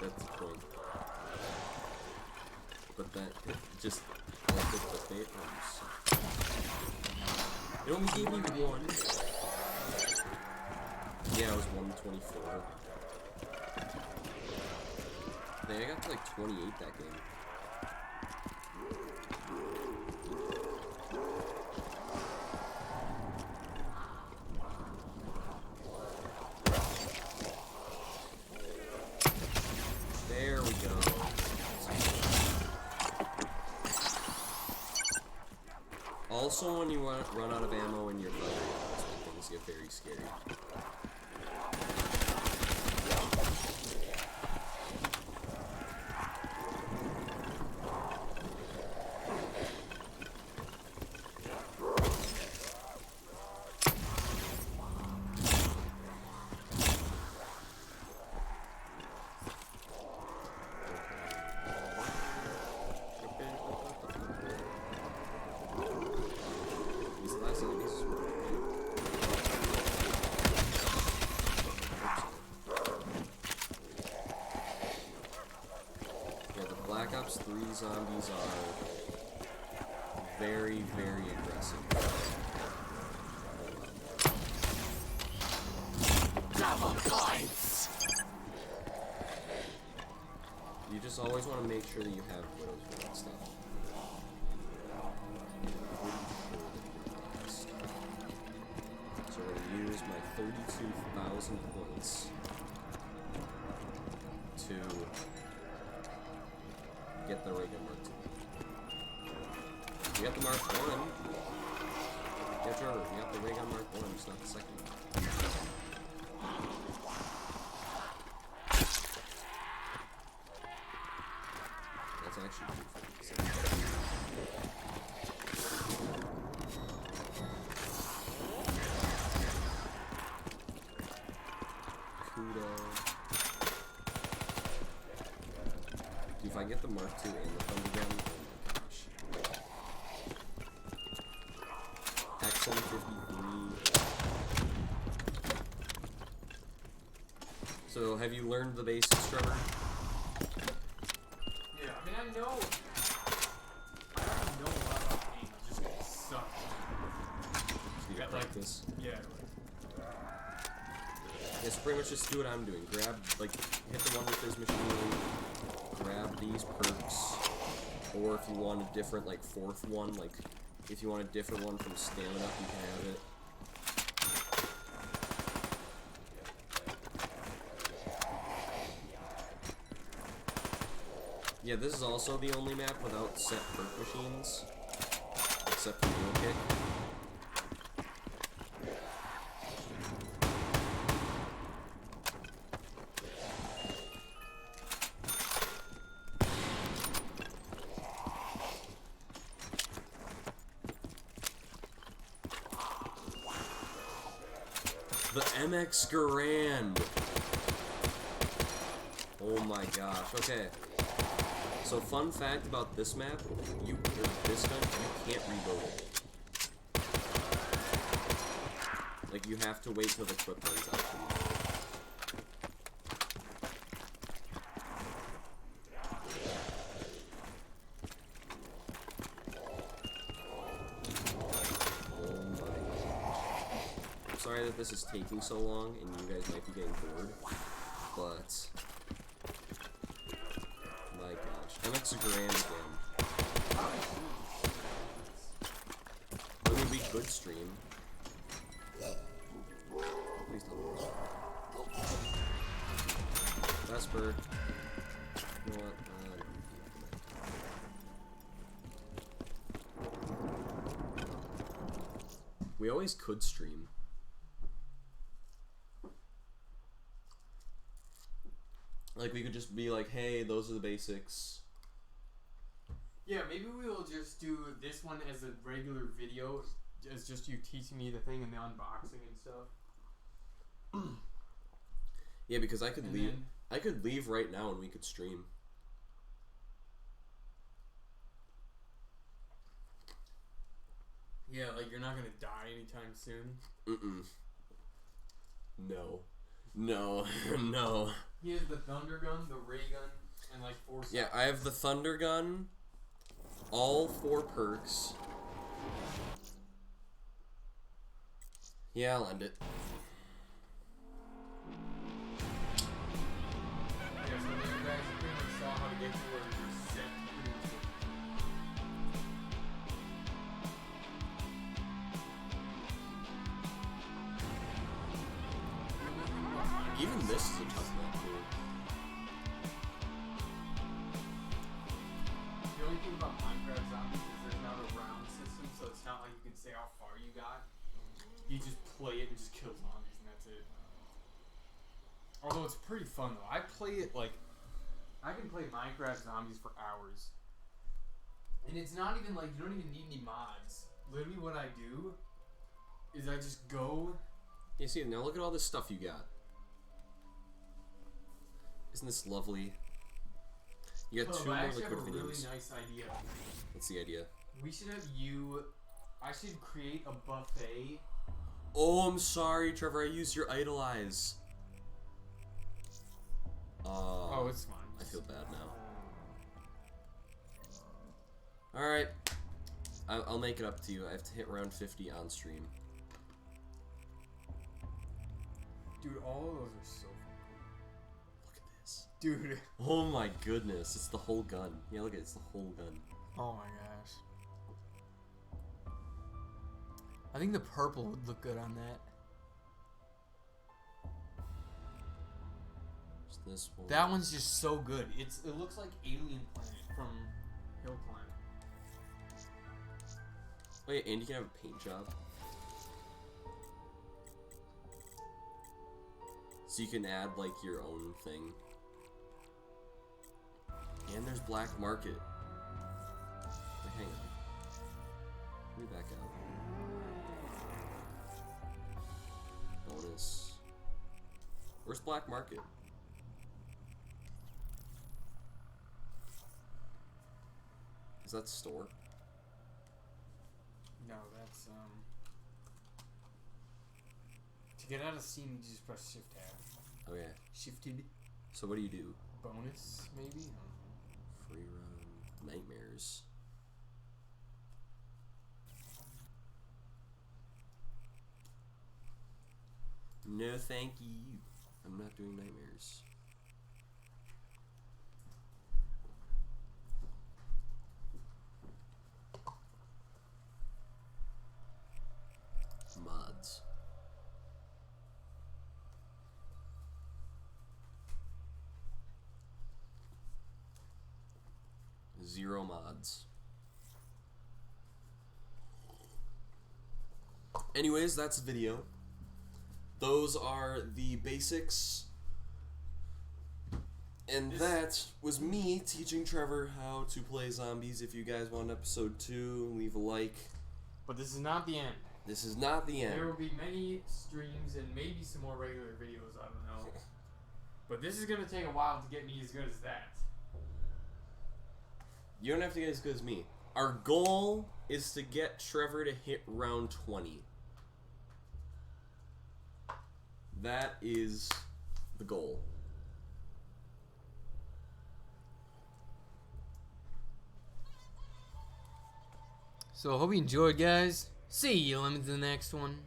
That's the point. But that just it only gave me one. Yeah, it was 124. I think I got to like 28 that game. There we go. Also, when you run out of ammo in your bow, that's when things get very scary. Black Ops 3 zombies are very, very aggressive. Double points. You just always want to make sure that you have Widow's Wine and stuff. So we're going to use my 32,000 points to get the ray gun Mark II. You got the Mark 1. Yeah, Trevor, you got the ray gun Mark 1, just not the second. That's actually pretty fun. Kudo. If I get the Mark II and the Thunder Gun, oh my gosh. XM53. So, have you learned the basics, Trevor? Yeah, I mean, I don't know a lot about games. I just suck. So you got practice. Yeah. Yeah, so pretty much just do what I'm doing. Grab, like, hit the one with his machine, grab these perks, or if you want a different, like, fourth one, like, if you want a different one from stamina, you can have it. Yeah, this is also the only map without set perk machines, except for Wheel Kick. The MX Garand! Oh my gosh, okay. So fun fact about this map, this gun, you can't reload it. Like, you have to wait till the clip runs out. Oh my gosh. I'm sorry that this is taking so long and you guys might be getting bored, but my gosh. MX Grand again. I mean, we could stream. Please don't. Vesper. You know what? We always could stream. Like, we could just be like, hey, those are the basics. Yeah, maybe we'll just do this one as a regular video, as just you teaching me the thing and the unboxing and stuff. Yeah, because I could And leave. then- I could leave right now and we could stream. Yeah, like you're not gonna die anytime soon. Mm-mm. No. No. No. He has the thunder gun, the ray gun, and like 4 Yeah, I have the Thunder Gun, all 4 perks. Yeah, I'll end it. Yeah, so then you guys pretty much saw how to get to where you're set. Even this is a tough map, too. The only thing about Minecraft Zombies is there's not a round system, so it's not like you can say how far you got. You just play it and just kill zombies, and that's it. Although it's pretty fun though. I play it like I can play Minecraft Zombies for hours, and it's not even like you don't even need any mods. Literally, what I do is I just go. You see, now look at all this stuff you got. Isn't this lovely? You got 2 I more actually have liquid a really videos. nice idea. What's the idea? We should have you. I should create a buffet. Oh, I'm sorry, Trevor. I used your idolize. Oh, it's fine. I feel bad now. Alright. I'll make it up to you. I have to hit round 50 on stream. Dude, all of those are so fun. Look at this. Dude. Oh my goodness. It's the whole gun. Yeah, look at it. It's the whole gun. Oh my gosh. I think the purple would look good on that. It's this one. That one's just so good. It looks like Alien Planet from Hill Climb. Oh yeah, and you can have a paint job. So you can add like your own thing. And there's Black Market. Wait, hang on. Let me back out. Bonus. Where's Black Market? Is that store? No, that's to get out of Steam, you just press Shift Tab. Okay. Shifted So what do you do? bonus, maybe? Free run. Nightmares. No, thank you. I'm not doing nightmares. Mods. Zero mods. Anyways, that's the video. Those are the basics. And that was me teaching Trevor how to play zombies. If you guys want episode 2, leave a like. But this is not the end. This is not the end. There will be many streams and maybe some more regular videos, I don't know. But this is going to take a while to get me as good as that. You don't have to get as good as me. Our goal is to get Trevor to hit round 20. That is the goal. So I hope you enjoyed, guys. See you in the next one.